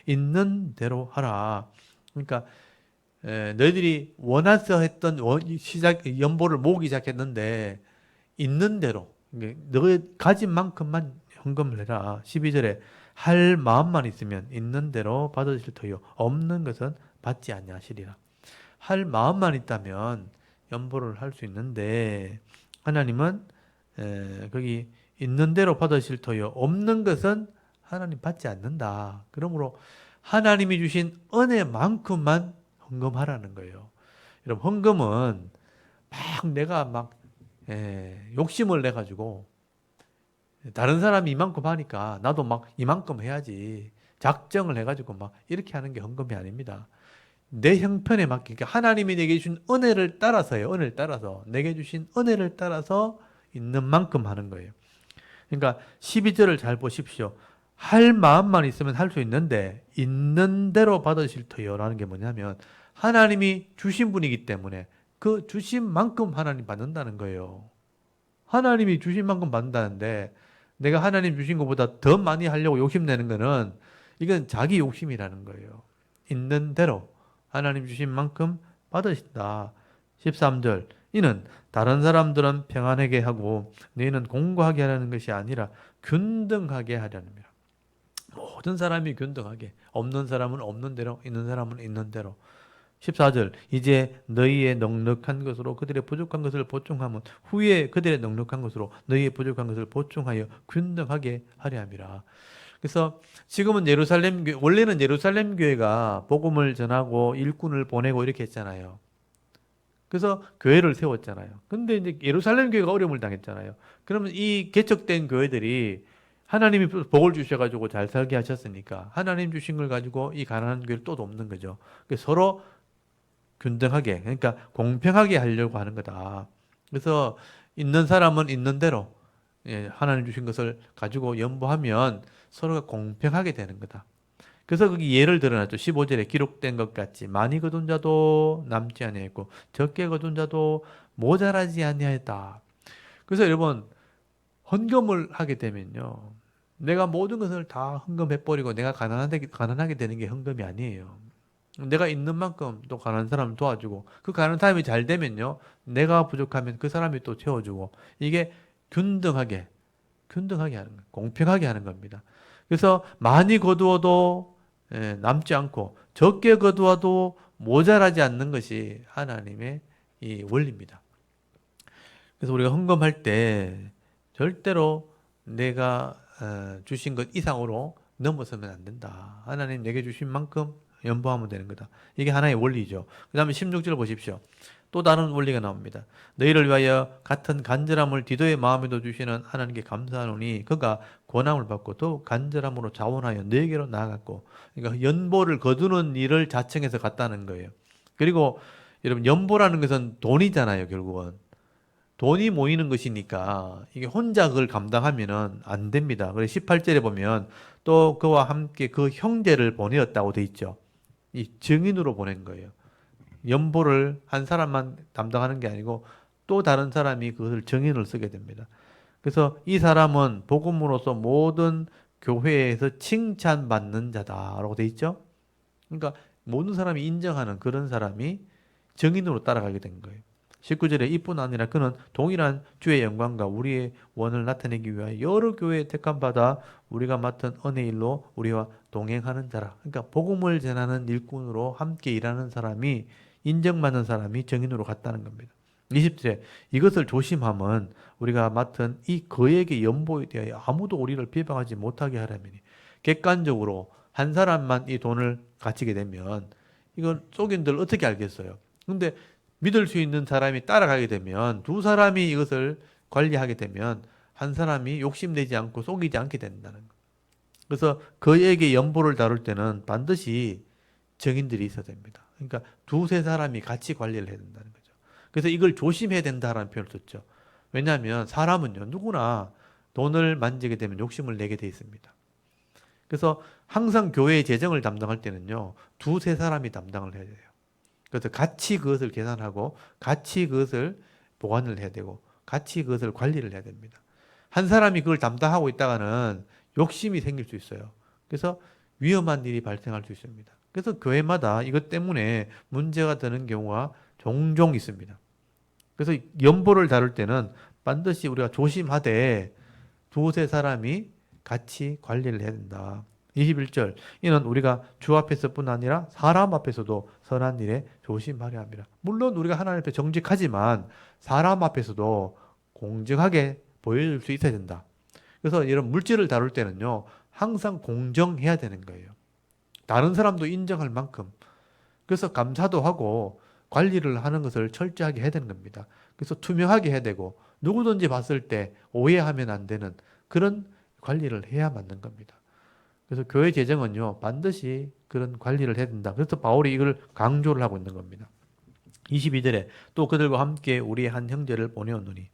있는 대로 하라. 그러니까 너희들이 원해서 했던 연보를 모으기 시작했는데 있는 대로 너희 가진 만큼만 헌금을 해라. 12절에 할 마음만 있으면 있는 대로 받으실 터요 없는 것은 받지 아니하시리라. 할 마음만 있다면 연보를 할 수 있는데 하나님은 거기 있는 대로 받으실 터요 없는 것은 하나님 받지 않는다. 그러므로 하나님이 주신 은혜만큼만 헌금하라는 거예요. 여러분 헌금은 막 내가 막 욕심을 내 가지고 다른 사람이 이만큼 하니까 나도 막 이만큼 해야지 작정을 해가지고 막 이렇게 하는 게 헌금이 아닙니다. 내 형편에 맞게 하나님이 내게 주신 은혜를 따라서요. 은혜를 따라서 내게 주신 은혜를 따라서 있는 만큼 하는 거예요. 그러니까 12절을 잘 보십시오. 할 마음만 있으면 할 수 있는데 있는 대로 받으실 터요 라는 게 뭐냐면 하나님이 주신 분이기 때문에 그 주신 만큼 하나님 받는다는 거예요. 하나님이 주신 만큼 받는다는데 내가 하나님 주신 것보다 더 많이 하려고 욕심내는 거는 이건 자기 욕심이라는 거예요. 있는 대로 하나님 주신 만큼 받으신다. 13절 이는 다른 사람들은 평안하게 하고 너희는 공고하게 하려는 것이 아니라 균등하게 하려느니라. 모든 사람이 균등하게 없는 사람은 없는 대로 있는 사람은 있는 대로 14절 이제 너희의 넉넉한 것으로 그들의 부족한 것을 보충하면 후에 그들의 넉넉한 것으로 너희의 부족한 것을 보충하여 균등하게 하려 함이라. 그래서 지금은 예루살렘 교회, 원래는 예루살렘 교회가 복음을 전하고 일꾼을 보내고 이렇게 했잖아요. 그래서 교회를 세웠잖아요. 근데 이제 예루살렘 교회가 어려움을 당했잖아요. 그러면 이 개척된 교회들이 하나님이 복을 주셔가지고 잘 살게 하셨으니까 하나님 주신 걸 가지고 이 가난한 교회를 또 돕는 거죠. 그래서 서로 균등하게, 그러니까 공평하게 하려고 하는 거다. 그래서 있는 사람은 있는 대로 하나님 주신 것을 가지고 연보하면 서로가 공평하게 되는 거다. 그래서 거기 예를 들어놨죠. 15절에 기록된 것 같이 많이 거둔 자도 남지 아니하였고 적게 거둔 자도 모자라지 아니하였다. 그래서 여러분 헌금을 하게 되면요. 내가 모든 것을 다 헌금해버리고 내가 가난하게 되는 게 헌금이 아니에요. 내가 있는 만큼 또 가난한 사람을 도와주고 그 가난한 사람이 잘 되면요. 내가 부족하면 그 사람이 또 채워주고 이게 균등하게 하는 거예요. 공평하게 하는 겁니다. 그래서 많이 거두어도 남지 않고 적게 거두어도 모자라지 않는 것이 하나님의 이 원리입니다. 그래서 우리가 헌금할 때 절대로 내가 주신 것 이상으로 넘어서면 안 된다. 하나님 내게 주신 만큼 연보하면 되는 거다. 이게 하나의 원리죠. 그 다음에 16절 보십시오. 또 다른 원리가 나옵니다. 너희를 위하여 같은 간절함을 디도의 마음에도 주시는 하나님께 감사하노니 그가 권함을 받고 또 간절함으로 자원하여 너에게로 나아갔고, 그러니까 연보를 거두는 일을 자청해서 갔다는 거예요. 그리고 여러분 연보라는 것은 돈이잖아요. 결국은 돈이 모이는 것이니까 이게 혼자 그걸 감당하면은 안 됩니다. 그래서 18절에 보면 또 그와 함께 그 형제를 보내었다고 돼 있죠. 이 증인으로 보낸 거예요. 연보를 한 사람만 담당하는 게 아니고 또 다른 사람이 그것을 증인을 쓰게 됩니다. 그래서 이 사람은 복음으로서 모든 교회에서 칭찬받는 자다라고 돼 있죠. 그러니까 모든 사람이 인정하는 그런 사람이 증인으로 따라가게 된 거예요. 19절에 이뿐 아니라 그는 동일한 주의 영광과 우리의 원을 나타내기 위하여 여러 교회에 택함 받아 우리가 맡은 은혜 일로 우리와 동행하는 자라. 그러니까 복음을 전하는 일꾼으로 함께 일하는 사람이 인정받는 사람이 증인으로 갔다는 겁니다. 20절에 이것을 조심함은 우리가 맡은 이 거액의 연보에 대하여 아무도 우리를 비방하지 못하게 하려니 객관적으로 한 사람만 이 돈을 가지게 되면 이건 속인들 어떻게 알겠어요? 근데 믿을 수 있는 사람이 따라가게 되면 두 사람이 이것을 관리하게 되면 한 사람이 욕심내지 않고 속이지 않게 된다는 거. 그래서 그에게 연보를 다룰 때는 반드시 증인들이 있어야 됩니다. 그러니까 두세 사람이 같이 관리를 해야 된다는 거죠. 그래서 이걸 조심해야 된다라는 표현을 썼죠. 왜냐하면 사람은요, 누구나 돈을 만지게 되면 욕심을 내게 돼 있습니다. 그래서 항상 교회의 재정을 담당할 때는요, 두세 사람이 담당을 해야 돼요. 그래서 같이 그것을 계산하고 같이 그것을 보관을 해야 되고 같이 그것을 관리를 해야 됩니다. 한 사람이 그걸 담당하고 있다가는 욕심이 생길 수 있어요. 그래서 위험한 일이 발생할 수 있습니다. 그래서 교회마다 이것 때문에 문제가 되는 경우가 종종 있습니다. 그래서 연보를 다룰 때는 반드시 우리가 조심하되 두세 사람이 같이 관리를 해야 된다. 21절 이는 우리가 주 앞에서뿐 아니라 사람 앞에서도 선한 일에 조심하려 합니다. 물론 우리가 하나님 앞에 정직하지만 사람 앞에서도 공정하게 보여줄 수 있어야 된다. 그래서 이런 물질을 다룰 때는요, 항상 공정해야 되는 거예요. 다른 사람도 인정할 만큼. 그래서 감사도 하고 관리를 하는 것을 철저하게 해야 되는 겁니다. 그래서 투명하게 해야 되고 누구든지 봤을 때 오해하면 안 되는 그런 관리를 해야 맞는 겁니다. 그래서 교회 재정은요, 반드시 그런 관리를 해야 된다. 그래서 바울이 이걸 강조를 하고 있는 겁니다. 22절에 또 그들과 함께 우리의 한 형제를 보내었노니,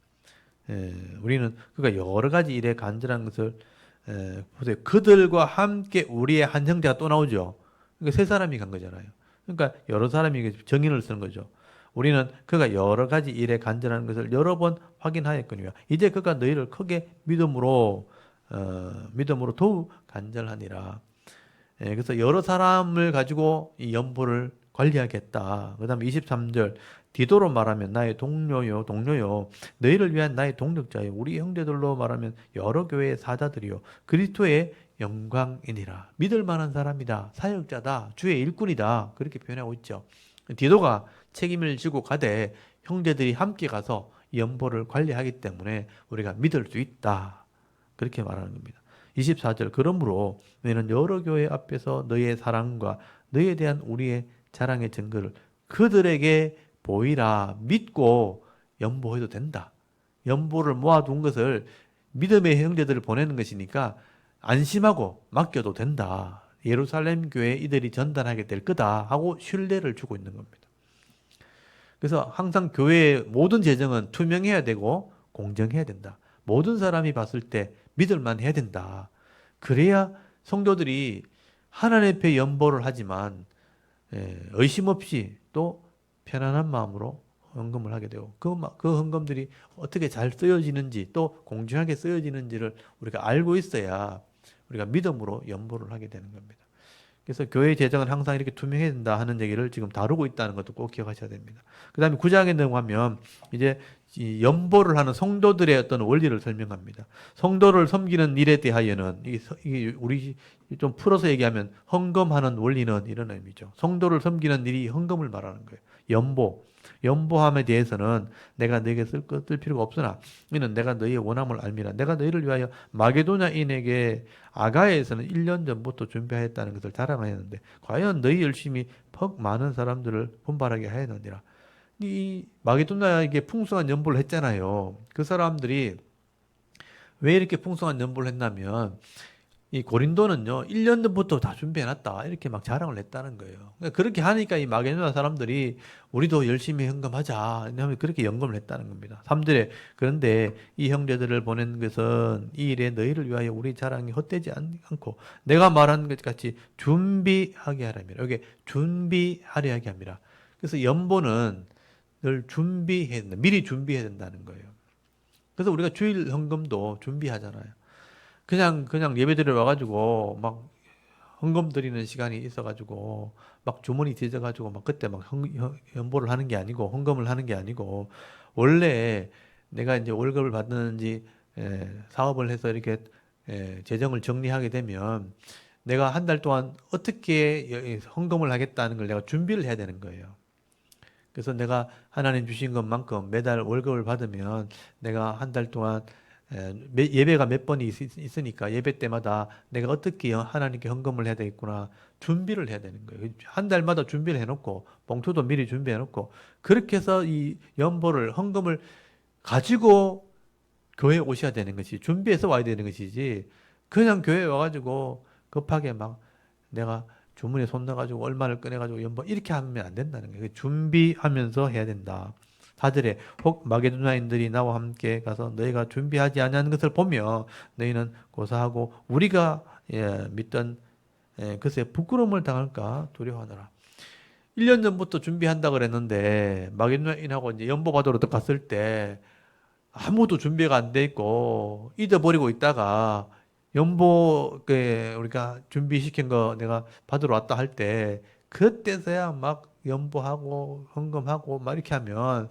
우리는 그가 여러 가지 일에 간절한 것을, 보세요. 그들과 함께 우리의 한 형제가 또 나오죠. 그러니까 세 사람이 간 거잖아요. 그러니까 여러 사람이 정인을 쓰는 거죠. 우리는 그가 여러 가지 일에 간절한 것을 여러 번 확인하였거니와 이제 그가 너희를 크게 믿음으로 더욱 간절하니라. 그래서 여러 사람을 가지고 이 연보를 관리하겠다. 그 다음에 23절 디도로 말하면 나의 동료요 너희를 위한 나의 동력자요 우리 형제들로 말하면 여러 교회의 사자들이요 그리스도의 영광이니라. 믿을 만한 사람이다. 사역자다. 주의 일꾼이다. 그렇게 표현하고 있죠. 디도가 책임을 지고 가되 형제들이 함께 가서 연보를 관리하기 때문에 우리가 믿을 수 있다. 그렇게 말하는 겁니다. 24절 그러므로 너희는 여러 교회 앞에서 너희의 사랑과 너희에 대한 우리의 자랑의 증거를 그들에게 보이라. 믿고 연보해도 된다. 연보를 모아둔 것을 믿음의 형제들을 보내는 것이니까 안심하고 맡겨도 된다. 예루살렘 교회에 이들이 전달하게 될 거다 하고 신뢰를 주고 있는 겁니다. 그래서 항상 교회의 모든 재정은 투명해야 되고 공정해야 된다. 모든 사람이 봤을 때 믿을만 해야 된다. 그래야 성도들이 하나님 앞에 연보를 하지만 의심 없이 또 편안한 마음으로 헌금을 하게 되고 그 헌금들이 어떻게 잘 쓰여지는지 또 공정하게 쓰여지는지를 우리가 알고 있어야 우리가 믿음으로 연보를 하게 되는 겁니다. 그래서 교회 재정은 항상 이렇게 투명해야 된다 하는 얘기를 지금 다루고 있다는 것도 꼭 기억하셔야 됩니다. 그 다음에 9장에 넘어가면 이제 이 연보를 하는 성도들의 어떤 원리를 설명합니다. 성도를 섬기는 일에 대하여는 이게 우리 좀 풀어서 얘기하면 헌금하는 원리는 이런 의미죠. 성도를 섬기는 일이 헌금을 말하는 거예요. 연보함에 대해서는 내가 너에게 쓸 필요가 없으나 이는 내가 너희의 원함을 알미라. 내가 너희를 위하여 마게도냐인에게 아가야에서는 1년 전부터 준비하였다는 것을 자랑하였는데 과연 너희 열심히 퍽 많은 사람들을 분발하게 하였느니라. 이 마게도냐에게 풍성한 연보를 했잖아요. 그 사람들이 왜 이렇게 풍성한 연보를 했냐면 이 고린도는요, 1년 전부터 다 준비해놨다. 이렇게 막 자랑을 했다는 거예요. 그러니까 그렇게 하니까 이 마게도냐 사람들이 우리도 열심히 헌금하자. 하면 그렇게 연금을 했다는 겁니다. 3절에 그런데 이 형제들을 보낸 것은 이 일에 너희를 위하여 우리 자랑이 헛되지 않고 내가 말한 것 같이 준비하게 하랍니다. 여기 준비하려 하게 합니다. 그래서 연보는 늘 준비해야 된다. 미리 준비해야 된다는 거예요. 그래서 우리가 주일 헌금도 준비하잖아요. 그냥 예배드리러 와가지고 막 헌금 드리는 시간이 있어가지고 막 주머니 뒤져가지고 막 그때 막 연보를 하는 게 아니고 헌금을 하는 게 아니고 원래 내가 이제 월급을 받는지 사업을 해서 이렇게 재정을 정리하게 되면 내가 한 달 동안 어떻게 헌금을 하겠다는 걸 내가 준비를 해야 되는 거예요. 그래서 내가 하나님 주신 것만큼 매달 월급을 받으면 내가 한 달 동안 예배가 몇 번이 있으니까 예배 때마다 내가 어떻게 하나님께 헌금을 해야 되겠구나 준비를 해야 되는 거예요. 한 달마다 준비를 해놓고 봉투도 미리 준비해놓고 그렇게 해서 이 연보를 헌금을 가지고 교회에 오셔야 되는 것이 준비해서 와야 되는 것이지 그냥 교회에 와가지고 급하게 막 내가 주머니에 손 넣어가지고 얼마를 꺼내가지고 연보 이렇게 하면 안 된다는 거예요. 준비하면서 해야 된다. 4절에 혹 마게도냐인들이 나와 함께 가서 너희가 준비하지 아니하는 것을 보며 너희는 고사하고 우리가 믿던 글쎄 부끄러움을 당할까 두려워하더라. 1년 전부터 준비한다 그랬는데 마게도냐인하고 이제 연보 받으러 갔을 때 아무도 준비가 안 돼 있고 잊어버리고 있다가 연보 우리가 준비시킨 거 내가 받으러 왔다 할 때 그때서야 막 연보하고 헌금하고 막 이렇게 하면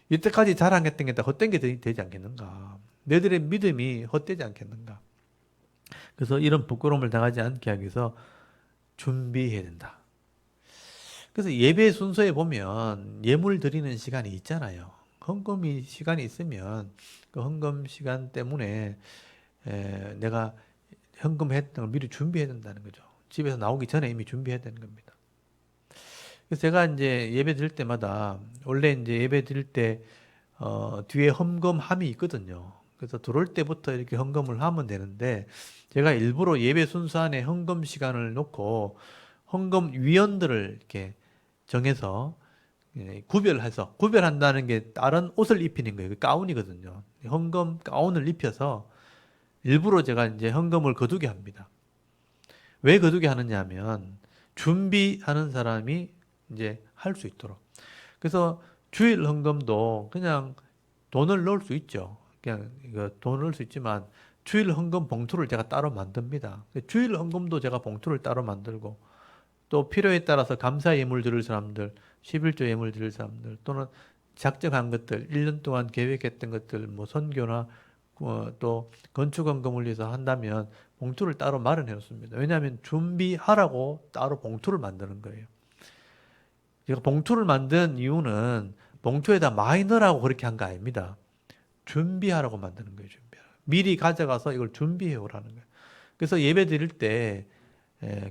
이때까지 자랑했던 게 다 헛된 게 되지 않겠는가? 너희들의 믿음이 헛되지 않겠는가? 그래서 이런 부끄러움을 당하지 않게 하기 위해서 준비해야 된다. 그래서 예배 순서에 보면 예물 드리는 시간이 있잖아요. 헌금이 시간이 있으면 그 헌금 시간 때문에 내가 헌금했던 걸 미리 준비해야 된다는 거죠. 집에서 나오기 전에 이미 준비해야 되는 겁니다. 그래서 제가 이제 예배 드릴 때마다 원래 이제 예배 드릴 때 뒤에 헌금함이 있거든요. 그래서 들어올 때부터 이렇게 헌금을 하면 되는데 제가 일부러 예배 순서 안에 헌금 시간을 놓고 헌금 위원들을 이렇게 정해서 구별한다는 게 다른 옷을 입히는 거예요. 그 가운이거든요. 헌금 가운을 입혀서 일부러 제가 이제 헌금을 거두게 합니다. 왜 거두게 하느냐 하면 준비하는 사람이 이제 할 수 있도록. 그래서 주일 헌금도 그냥 돈을 넣을 수 있죠. 그냥 이거 돈을 넣을 수 있지만 주일 헌금 봉투를 제가 따로 만듭니다. 주일 헌금도 제가 봉투를 따로 만들고 또 필요에 따라서 감사 예물 드릴 사람들, 11조 예물 드릴 사람들 또는 작정한 것들, 1년 동안 계획했던 것들, 뭐 선교나 또 건축 헌금을 위해서 한다면 봉투를 따로 마련해 놓습니다. 왜냐하면 준비하라고 따로 봉투를 만드는 거예요. 제가 봉투를 만든 이유는 봉투에다 많이 넣으라고 그렇게 한 거 아닙니다. 준비하라고 만드는 거예요. 준비하라고. 미리 가져가서 이걸 준비해 오라는 거예요. 그래서 예배 드릴 때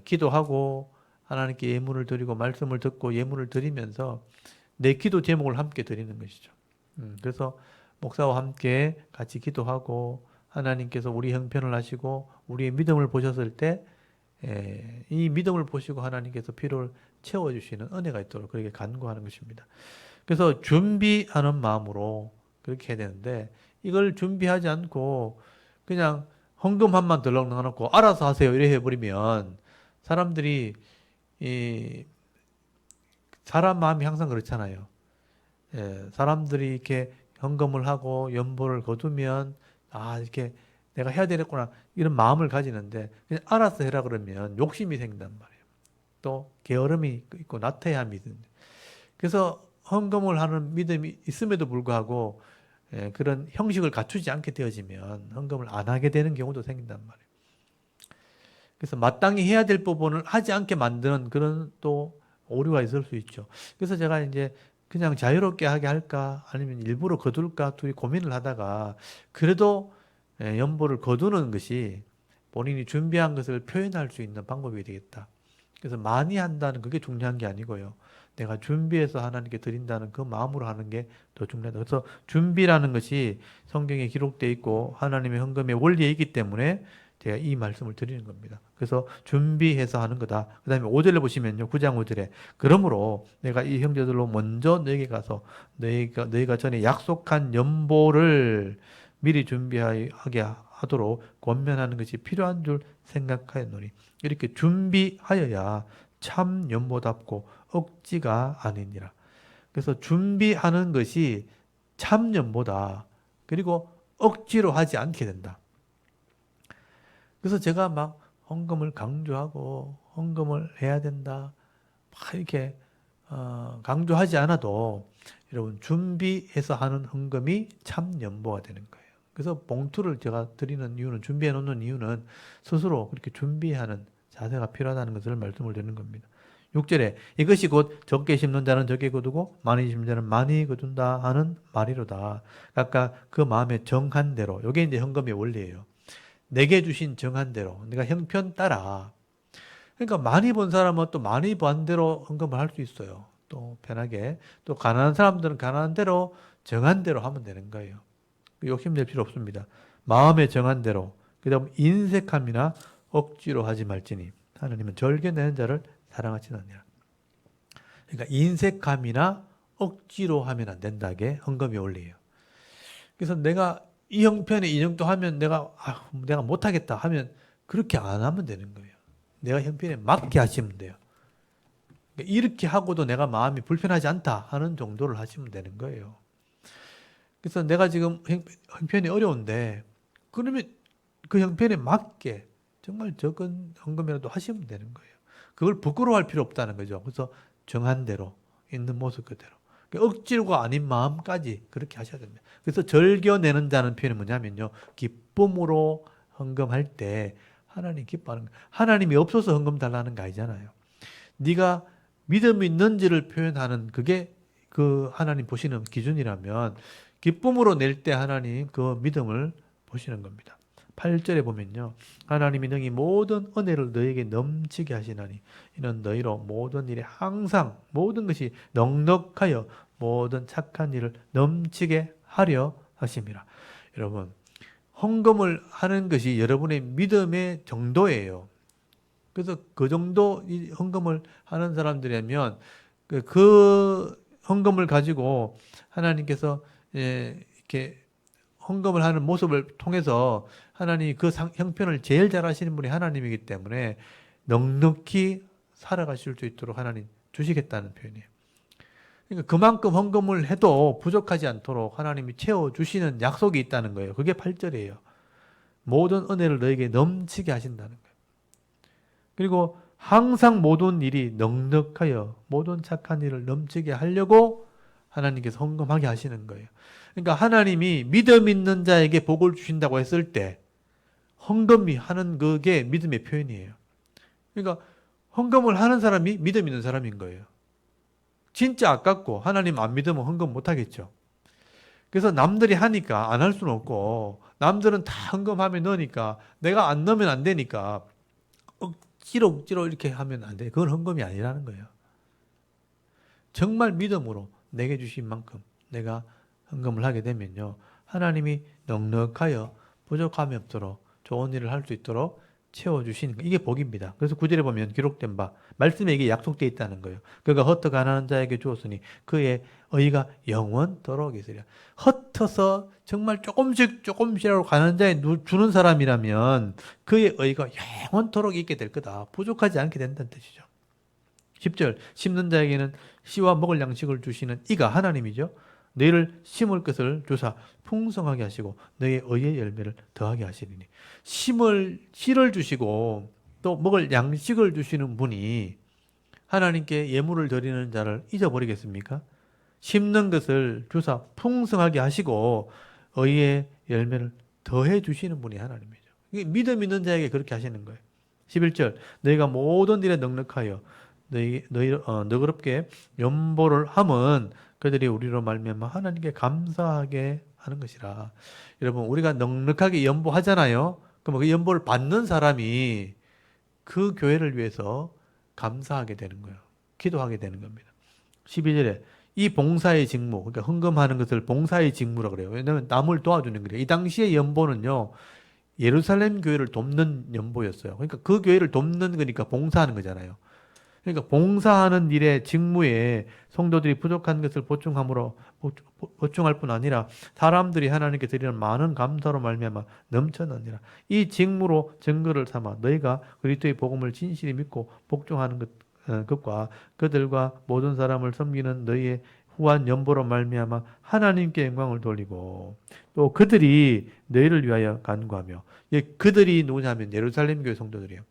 기도하고 하나님께 예물을 드리고 말씀을 듣고 예물을 드리면서 내 기도 제목을 함께 드리는 것이죠. 그래서 목사와 함께 같이 기도하고 하나님께서 우리 형편을 하시고 우리의 믿음을 보셨을 때 이 믿음을 보시고 하나님께서 필요를 채워주시는 은혜가 있도록 그렇게 간구하는 것입니다. 그래서 준비하는 마음으로 그렇게 해야 되는데 이걸 준비하지 않고 그냥 헌금함만 덜렁 넣어놓고 알아서 하세요 이래 해버리면 사람들이 이 사람 마음이 항상 그렇잖아요. 사람들이 이렇게 헌금을 하고 연보를 거두면 이렇게 내가 해야 되겠구나 이런 마음을 가지는데 그냥 알아서 해라 그러면 욕심이 생긴단 말이에요. 또 게으름이 있고 나태함이 있는데 그래서 헌금을 하는 믿음이 있음에도 불구하고 그런 형식을 갖추지 않게 되어지면 헌금을 안 하게 되는 경우도 생긴단 말이에요. 그래서 마땅히 해야 될 부분을 하지 않게 만드는 그런 또 오류가 있을 수 있죠. 그래서 제가 이제 그냥 자유롭게 하게 할까 아니면 일부러 거둘까 둘이 고민을 하다가 그래도 연보를 거두는 것이 본인이 준비한 것을 표현할 수 있는 방법이 되겠다. 그래서 많이 한다는 그게 중요한 게 아니고요. 내가 준비해서 하나님께 드린다는 그 마음으로 하는 게 더 중요하다. 그래서 준비라는 것이 성경에 기록되어 있고 하나님의 헌금의 원리에 있기 때문에 제가 이 말씀을 드리는 겁니다. 그래서 준비해서 하는 거다. 그 다음에 5절에 보시면요. 9장 5절에 그러므로 내가 이 형제들로 먼저 너에게 가서 너희가 전에 약속한 연보를 미리 준비하게 하도록 권면하는 것이 필요한 줄 생각하였노니 이렇게 준비하여야 참 연보답고 억지가 아니니라. 그래서 준비하는 것이 참 연보다. 그리고 억지로 하지 않게 된다. 그래서 제가 막 헌금을 강조하고 헌금을 해야 된다. 막 이렇게 강조하지 않아도 여러분 준비해서 하는 헌금이 참 연보가 되는 거예요. 그래서 봉투를 제가 드리는 이유는 준비해 놓는 이유는 스스로 그렇게 준비하는 자세가 필요하다는 것을 말씀을 드리는 겁니다. 6절에 이것이 곧 적게 심는 자는 적게 거두고 많이 심는 자는 많이 거둔다 하는 말이로다. 각각 그 마음에 정한 대로. 이게 이제 헌금의 원리예요. 내게 주신 정한 대로 내가 형편 따라 그러니까 많이 번 사람은 또 많이 번 대로 헌금을 할 수 있어요. 또 편하게 또 가난한 사람들은 가난한 대로 정한 대로 하면 되는 거예요. 욕심낼 필요 없습니다. 마음에 정한 대로 그 다음 인색함이나 억지로 하지 말지니 하나님은 절개내는 자를 사랑하지 않느니라. 그러니까 인색함이나 억지로 하면 안 된다게 헌금이 원리예요. 그래서 내가 이 형편에 이 정도 하면 내가 못하겠다 하면 그렇게 안 하면 되는 거예요. 내가 형편에 맞게 하시면 돼요. 그러니까 이렇게 하고도 내가 마음이 불편하지 않다 하는 정도를 하시면 되는 거예요. 그래서 내가 지금 형편이 어려운데 그러면 그 형편에 맞게 정말 적은 헌금이라도 하시면 되는 거예요. 그걸 부끄러워할 필요 없다는 거죠. 그래서 정한 대로 있는 모습 그대로. 억지로가 아닌 마음까지 그렇게 하셔야 됩니다. 그래서 절겨내는 자는 표현이 뭐냐면요. 기쁨으로 헌금할 때 하나님 기뻐하는 거예요. 하나님이 없어서 헌금 달라는 거 아니잖아요. 네가 믿음이 있는지를 표현하는 그게 그 하나님 보시는 기준이라면 기쁨으로 낼 때 하나님 그 믿음을 보시는 겁니다. 8절에 보면요. 하나님이 능히 모든 은혜를 너에게 넘치게 하시나니 이는 너희로 모든 일에 항상 모든 것이 넉넉하여 모든 착한 일을 넘치게 하려 하심이라. 여러분 헌금을 하는 것이 여러분의 믿음의 정도예요. 그래서 그 정도 헌금을 하는 사람들이라면 그 헌금을 가지고 하나님께서 이렇게 헌금을 하는 모습을 통해서 하나님이 그 형편을 제일 잘 아시는 분이 하나님이기 때문에 넉넉히 살아가실 수 있도록 하나님 주시겠다는 표현이에요. 그러니까 그만큼 헌금을 해도 부족하지 않도록 하나님이 채워주시는 약속이 있다는 거예요. 그게 8절이에요. 모든 은혜를 너에게 넘치게 하신다는 거예요. 그리고 항상 모든 일이 넉넉하여 모든 착한 일을 넘치게 하려고 하나님께서 헌금하게 하시는 거예요. 그러니까 하나님이 믿음 있는 자에게 복을 주신다고 했을 때 헌금이 하는 그게 믿음의 표현이에요. 그러니까 헌금을 하는 사람이 믿음 있는 사람인 거예요. 진짜 아깝고 하나님 안 믿으면 헌금 못 하겠죠. 그래서 남들이 하니까 안 할 수는 없고 남들은 다 헌금하면 넣으니까 내가 안 넣으면 안 되니까 억지로 이렇게 하면 안 돼. 그건 헌금이 아니라는 거예요. 정말 믿음으로 내게 주신 만큼 내가 헌금을 하게 되면요. 하나님이 넉넉하여 부족함이 없도록 좋은 일을 할 수 있도록 채워주시는 거. 이게 복입니다. 그래서 구절에 보면 기록된 바 말씀에 이게 약속되어 있다는 거예요. 그가 흩어 가난한 자에게 주었으니 그의 의가 영원토록 있으리라. 흩어서 정말 조금씩이라도 가난한 자에 주는 사람이라면 그의 의가 영원토록 있게 될 거다. 부족하지 않게 된다는 뜻이죠. 10절 심는 자에게는 씨와 먹을 양식을 주시는 이가 하나님이죠. 너희를 심을 것을 주사 풍성하게 하시고 너희의 의의 열매를 더하게 하시리니. 씨를 주시고 또 먹을 양식을 주시는 분이 하나님께 예물을 드리는 자를 잊어버리겠습니까? 심는 것을 주사 풍성하게 하시고 의의 열매를 더해 주시는 분이 하나님이죠. 이게 믿음 있는 자에게 그렇게 하시는 거예요. 11절 너희가 모든 일에 넉넉하여 너그럽게 연보를 함은 그들이 우리로 말미암아 하나님께 감사하게 하는 것이라. 여러분 우리가 넉넉하게 연보하잖아요. 그럼 그 연보를 받는 사람이 그 교회를 위해서 감사하게 되는 거예요. 기도하게 되는 겁니다. 12절에 이 봉사의 직무, 그러니까 헌금하는 것을 봉사의 직무라고 그래요. 왜냐하면 남을 도와주는 거예요. 이 당시의 연보는요. 예루살렘 교회를 돕는 연보였어요. 그러니까 그 교회를 돕는 거니까 봉사하는 거잖아요. 그러니까 봉사하는 일의 직무에 성도들이 부족한 것을 보충할 뿐 아니라 사람들이 하나님께 드리는 많은 감사로 말미암아 넘쳐나니라. 이 직무로 증거를 삼아 너희가 그리스도의 복음을 진실히 믿고 복종하는 것과 그들과 모든 사람을 섬기는 너희의 후한 연보로 말미암아 하나님께 영광을 돌리고 또 그들이 너희를 위하여 간구하며, 그들이 누구냐면 예루살렘 교회 성도들이에요.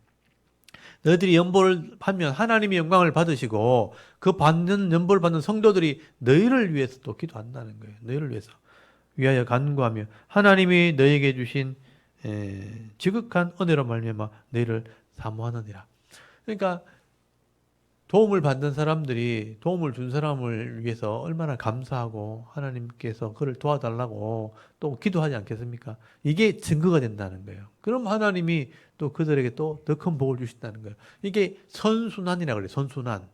너희들이 연보를 하면 하나님이 영광을 받으시고 그 연보를 받는 성도들이 너희를 위해서 또 기도한다는 거예요. 너희를 위해서 위하여 간구하며 하나님이 너희에게 주신 지극한 은혜로 말미암아 너희를 사모하느니라. 그러니까 도움을 받는 사람들이 도움을 준 사람을 위해서 얼마나 감사하고 하나님께서 그를 도와달라고 또 기도하지 않겠습니까? 이게 증거가 된다는 거예요. 그럼 하나님이 또 그들에게 또 더 큰 복을 주신다는 거예요. 이게 선순환이라고 그래요. 선순환.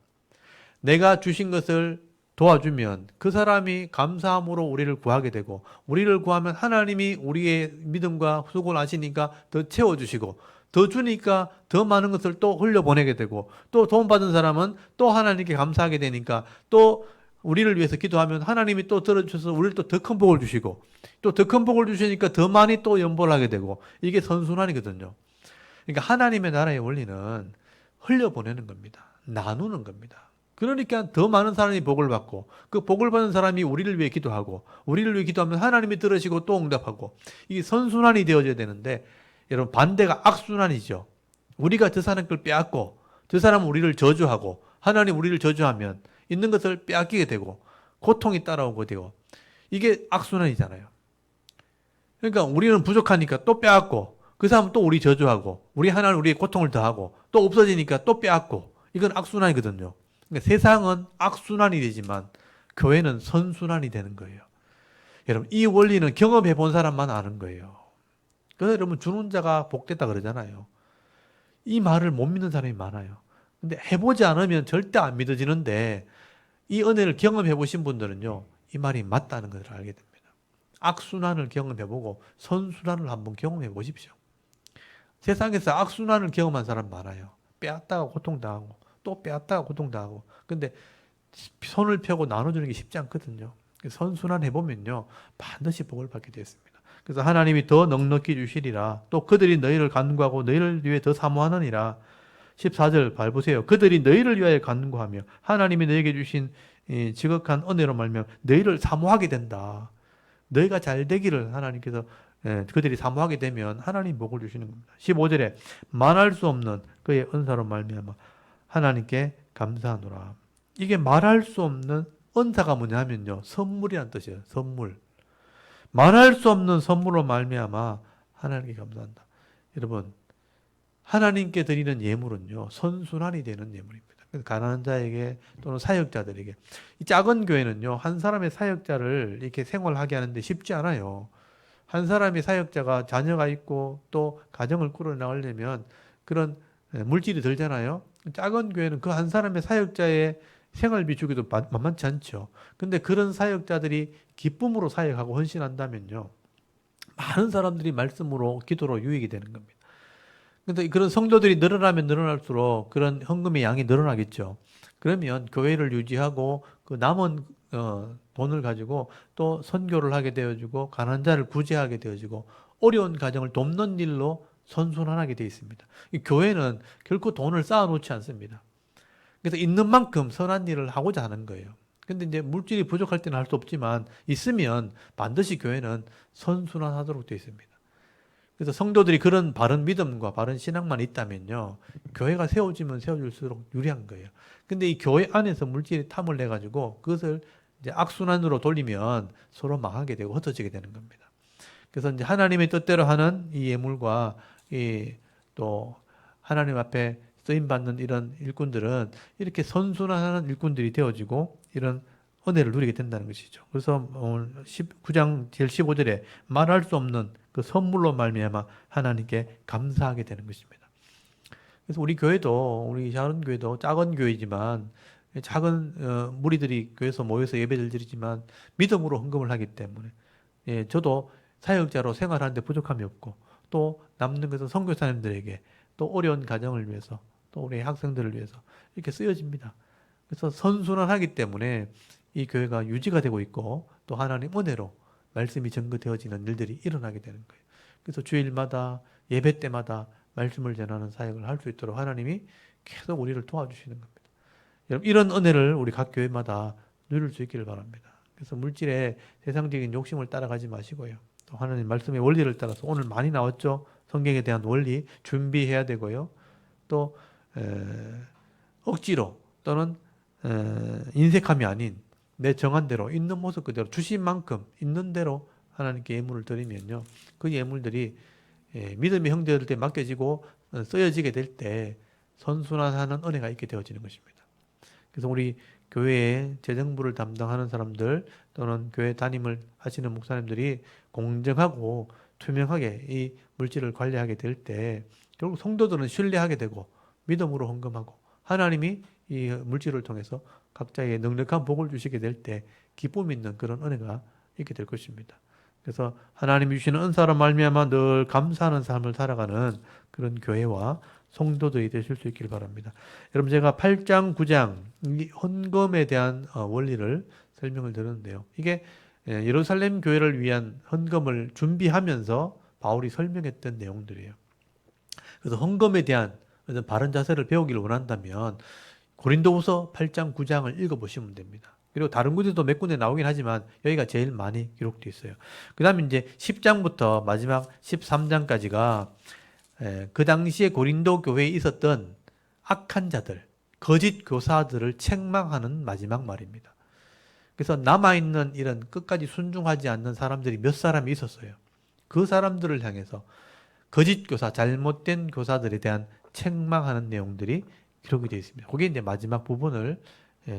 내가 주신 것을 도와주면 그 사람이 감사함으로 우리를 구하게 되고, 우리를 구하면 하나님이 우리의 믿음과 수고를 아시니까 더 채워주시고, 더 주니까 더 많은 것을 또 흘려보내게 되고, 또 도움받은 사람은 또 하나님께 감사하게 되니까 또 우리를 위해서 기도하면 하나님이 또 들어주셔서 우리를 또 더 큰 복을 주시고, 또 더 큰 복을 주시니까 더 많이 또 연보를 하게 되고, 이게 선순환이거든요. 그러니까 하나님의 나라의 원리는 흘려보내는 겁니다. 나누는 겁니다. 그러니까 더 많은 사람이 복을 받고, 그 복을 받는 사람이 우리를 위해 기도하고, 우리를 위해 기도하면 하나님이 들으시고 또 응답하고, 이게 선순환이 되어져야 되는데, 여러분 반대가 악순환이죠. 우리가 저 사람 걸 빼앗고 저 사람은 우리를 저주하고 하나님 우리를 저주하면 있는 것을 빼앗기게 되고 고통이 따라오게 되고, 이게 악순환이잖아요. 그러니까 우리는 부족하니까 또 빼앗고 그 사람은 또 우리 저주하고 우리 하나는 우리의 고통을 더하고 또 없어지니까 또 빼앗고, 이건 악순환이거든요. 그러니까 세상은 악순환이 되지만 교회는 선순환이 되는 거예요. 여러분 이 원리는 경험해 본 사람만 아는 거예요. 그래서 여러분 주는 자가 복됐다 그러잖아요. 이 말을 못 믿는 사람이 많아요. 근데 해보지 않으면 절대 안 믿어지는데 이 은혜를 경험해 보신 분들은요, 이 말이 맞다는 것을 알게 됩니다. 악순환을 경험해보고 선순환을 한번 경험해 보십시오. 세상에서 악순환을 경험한 사람 많아요. 빼앗다가 고통당하고 또 빼앗다가 고통당하고. 근데 손을 펴고 나눠주는 게 쉽지 않거든요. 선순환 해보면요 반드시 복을 받게 되었습니다. 그래서 하나님이 더 넉넉히 주시리라. 또 그들이 너희를 간구하고 너희를 위해 더 사모하느니라. 14절 밟으세요. 그들이 너희를 위하여 간구하며 하나님이 너희에게 주신 지극한 은혜로 말미암아 너희를 사모하게 된다. 너희가 잘 되기를 하나님께서 그들이 사모하게 되면 하나님 복을 주시는 겁니다. 15절에 말할 수 없는 그의 은사로 말미암아 하나님께 감사하노라. 이게 말할 수 없는 은사가 뭐냐면요, 선물이란 뜻이에요. 선물. 말할 수 없는 선물로 말미암아 하나님께 감사한다. 여러분 하나님께 드리는 예물은요 선순환이 되는 예물입니다. 가난한 자에게 또는 사역자들에게. 이 작은 교회는요, 한 사람의 사역자를 이렇게 생활하게 하는데 쉽지 않아요. 한 사람의 사역자가 자녀가 있고 또 가정을 꾸려나가려면 그런 물질이 들잖아요. 작은 교회는 그 한 사람의 사역자의 생활비 주기도 만만치 않죠. 근데 그런 사역자들이 기쁨으로 사역하고 헌신한다면요, 많은 사람들이 말씀으로 기도로 유익이 되는 겁니다. 근데 그런 성도들이 늘어나면 늘어날수록 그런 헌금의 양이 늘어나겠죠. 그러면 교회를 유지하고 그 남은 돈을 가지고 또 선교를 하게 되어지고 가난한 자를 구제하게 되어지고 어려운 가정을 돕는 일로 선순환하게 되어 있습니다. 이 교회는 결코 돈을 쌓아놓지 않습니다. 그래서 있는 만큼 선한 일을 하고자 하는 거예요. 근데 이제 물질이 부족할 때는 할 수 없지만 있으면 반드시 교회는 선순환하도록 되어 있습니다. 그래서 성도들이 그런 바른 믿음과 바른 신앙만 있다면요, 교회가 세워지면 세워질수록 유리한 거예요. 근데 이 교회 안에서 물질이 탐을 내가지고 그것을 이제 악순환으로 돌리면 서로 망하게 되고 흩어지게 되는 겁니다. 그래서 이제 하나님의 뜻대로 하는 이 예물과 이 또 하나님 앞에 쓰임 받는 이런 일꾼들은 이렇게 선순환하는 일꾼들이 되어지고 이런 은혜를 누리게 된다는 것이죠. 그래서 오늘 19장 제일 15절에 말할 수 없는 그 선물로 말미암아 하나님께 감사하게 되는 것입니다. 그래서 우리 교회도 우리 작은 교회도 작은 교회지만 작은 무리들이 교회에서 모여서 예배를 드리지만 믿음으로 헌금을 하기 때문에 저도 사역자로 생활하는데 부족함이 없고 또 남는 것은 선교사님들에게 또 어려운 가정을 위해서 또 우리 학생들을 위해서 이렇게 쓰여집니다. 그래서 선순환하기 때문에 이 교회가 유지가 되고 있고 또 하나님 은혜로 말씀이 증거되어지는 일들이 일어나게 되는 거예요. 그래서 주일마다 예배 때마다 말씀을 전하는 사역을 할 수 있도록 하나님이 계속 우리를 도와주시는 겁니다. 여러분, 이런 은혜를 우리 각 교회마다 누릴 수 있기를 바랍니다. 그래서 물질의 세상적인 욕심을 따라가지 마시고요. 또 하나님 말씀의 원리를 따라서 오늘 많이 나왔죠. 성경에 대한 원리 준비해야 되고요. 또 억지로 또는 인색함이 아닌 내 정한 대로 있는 모습 그대로 주신 만큼 있는 대로 하나님께 예물을 드리면요, 그 예물들이 믿음의 형제들한테 맡겨지고 쓰여지게 될 때 선순환하는 은혜가 있게 되어지는 것입니다. 그래서 우리 교회의 재정부를 담당하는 사람들 또는 교회 담임을 하시는 목사님들이 공정하고 투명하게 이 물질을 관리하게 될 때 결국 성도들은 신뢰하게 되고 믿음으로 헌금하고 하나님이 이 물질을 통해서 각자에게 넉넉한 복을 주시게 될 때 기쁨 있는 그런 은혜가 있게 될 것입니다. 그래서 하나님이 주시는 은사로 말미암아 늘 감사하는 삶을 살아가는 그런 교회와 성도들이 되실 수 있기를 바랍니다. 여러분, 제가 8장, 9장 이 헌금에 대한 원리를 설명을 드렸는데요. 이게 예루살렘 교회를 위한 헌금을 준비하면서 바울이 설명했던 내용들이에요. 그래서 헌금에 대한 바른 자세를 배우기를 원한다면 고린도후서 8장, 9장을 읽어보시면 됩니다. 그리고 다른 군데도 몇 군데 나오긴 하지만 여기가 제일 많이 기록되어 있어요. 그 다음에 이제 10장부터 마지막 13장까지가 그 당시에 고린도 교회에 있었던 악한 자들, 거짓 교사들을 책망하는 마지막 말입니다. 그래서 남아있는 이런 끝까지 순종하지 않는 사람들이 몇 사람이 있었어요. 그 사람들을 향해서 거짓 교사, 잘못된 교사들에 대한 책망하는 내용들이 기록이 되어 있습니다. 그게 이제 마지막 부분을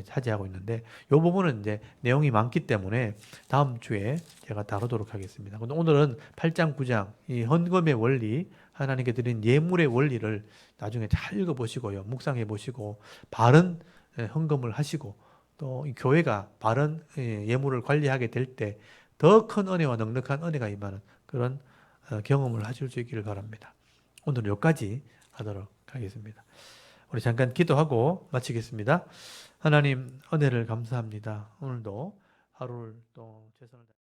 차지하고 있는데, 이 부분은 이제 내용이 많기 때문에 다음 주에 제가 다루도록 하겠습니다. 오늘은 8장, 9장, 이 헌금의 원리, 하나님께 드린 예물의 원리를 나중에 잘 읽어보시고요. 묵상해 보시고, 바른 헌금을 하시고, 또 이 교회가 바른 예물을 관리하게 될 때 더 큰 은혜와 넉넉한 은혜가 임하는 그런 경험을 하실 수 있기를 바랍니다. 오늘 여기까지 하도록 하겠습니다. 우리 잠깐 기도하고 마치겠습니다. 하나님, 은혜를 감사합니다. 오늘도 하루를 또 최선을 다해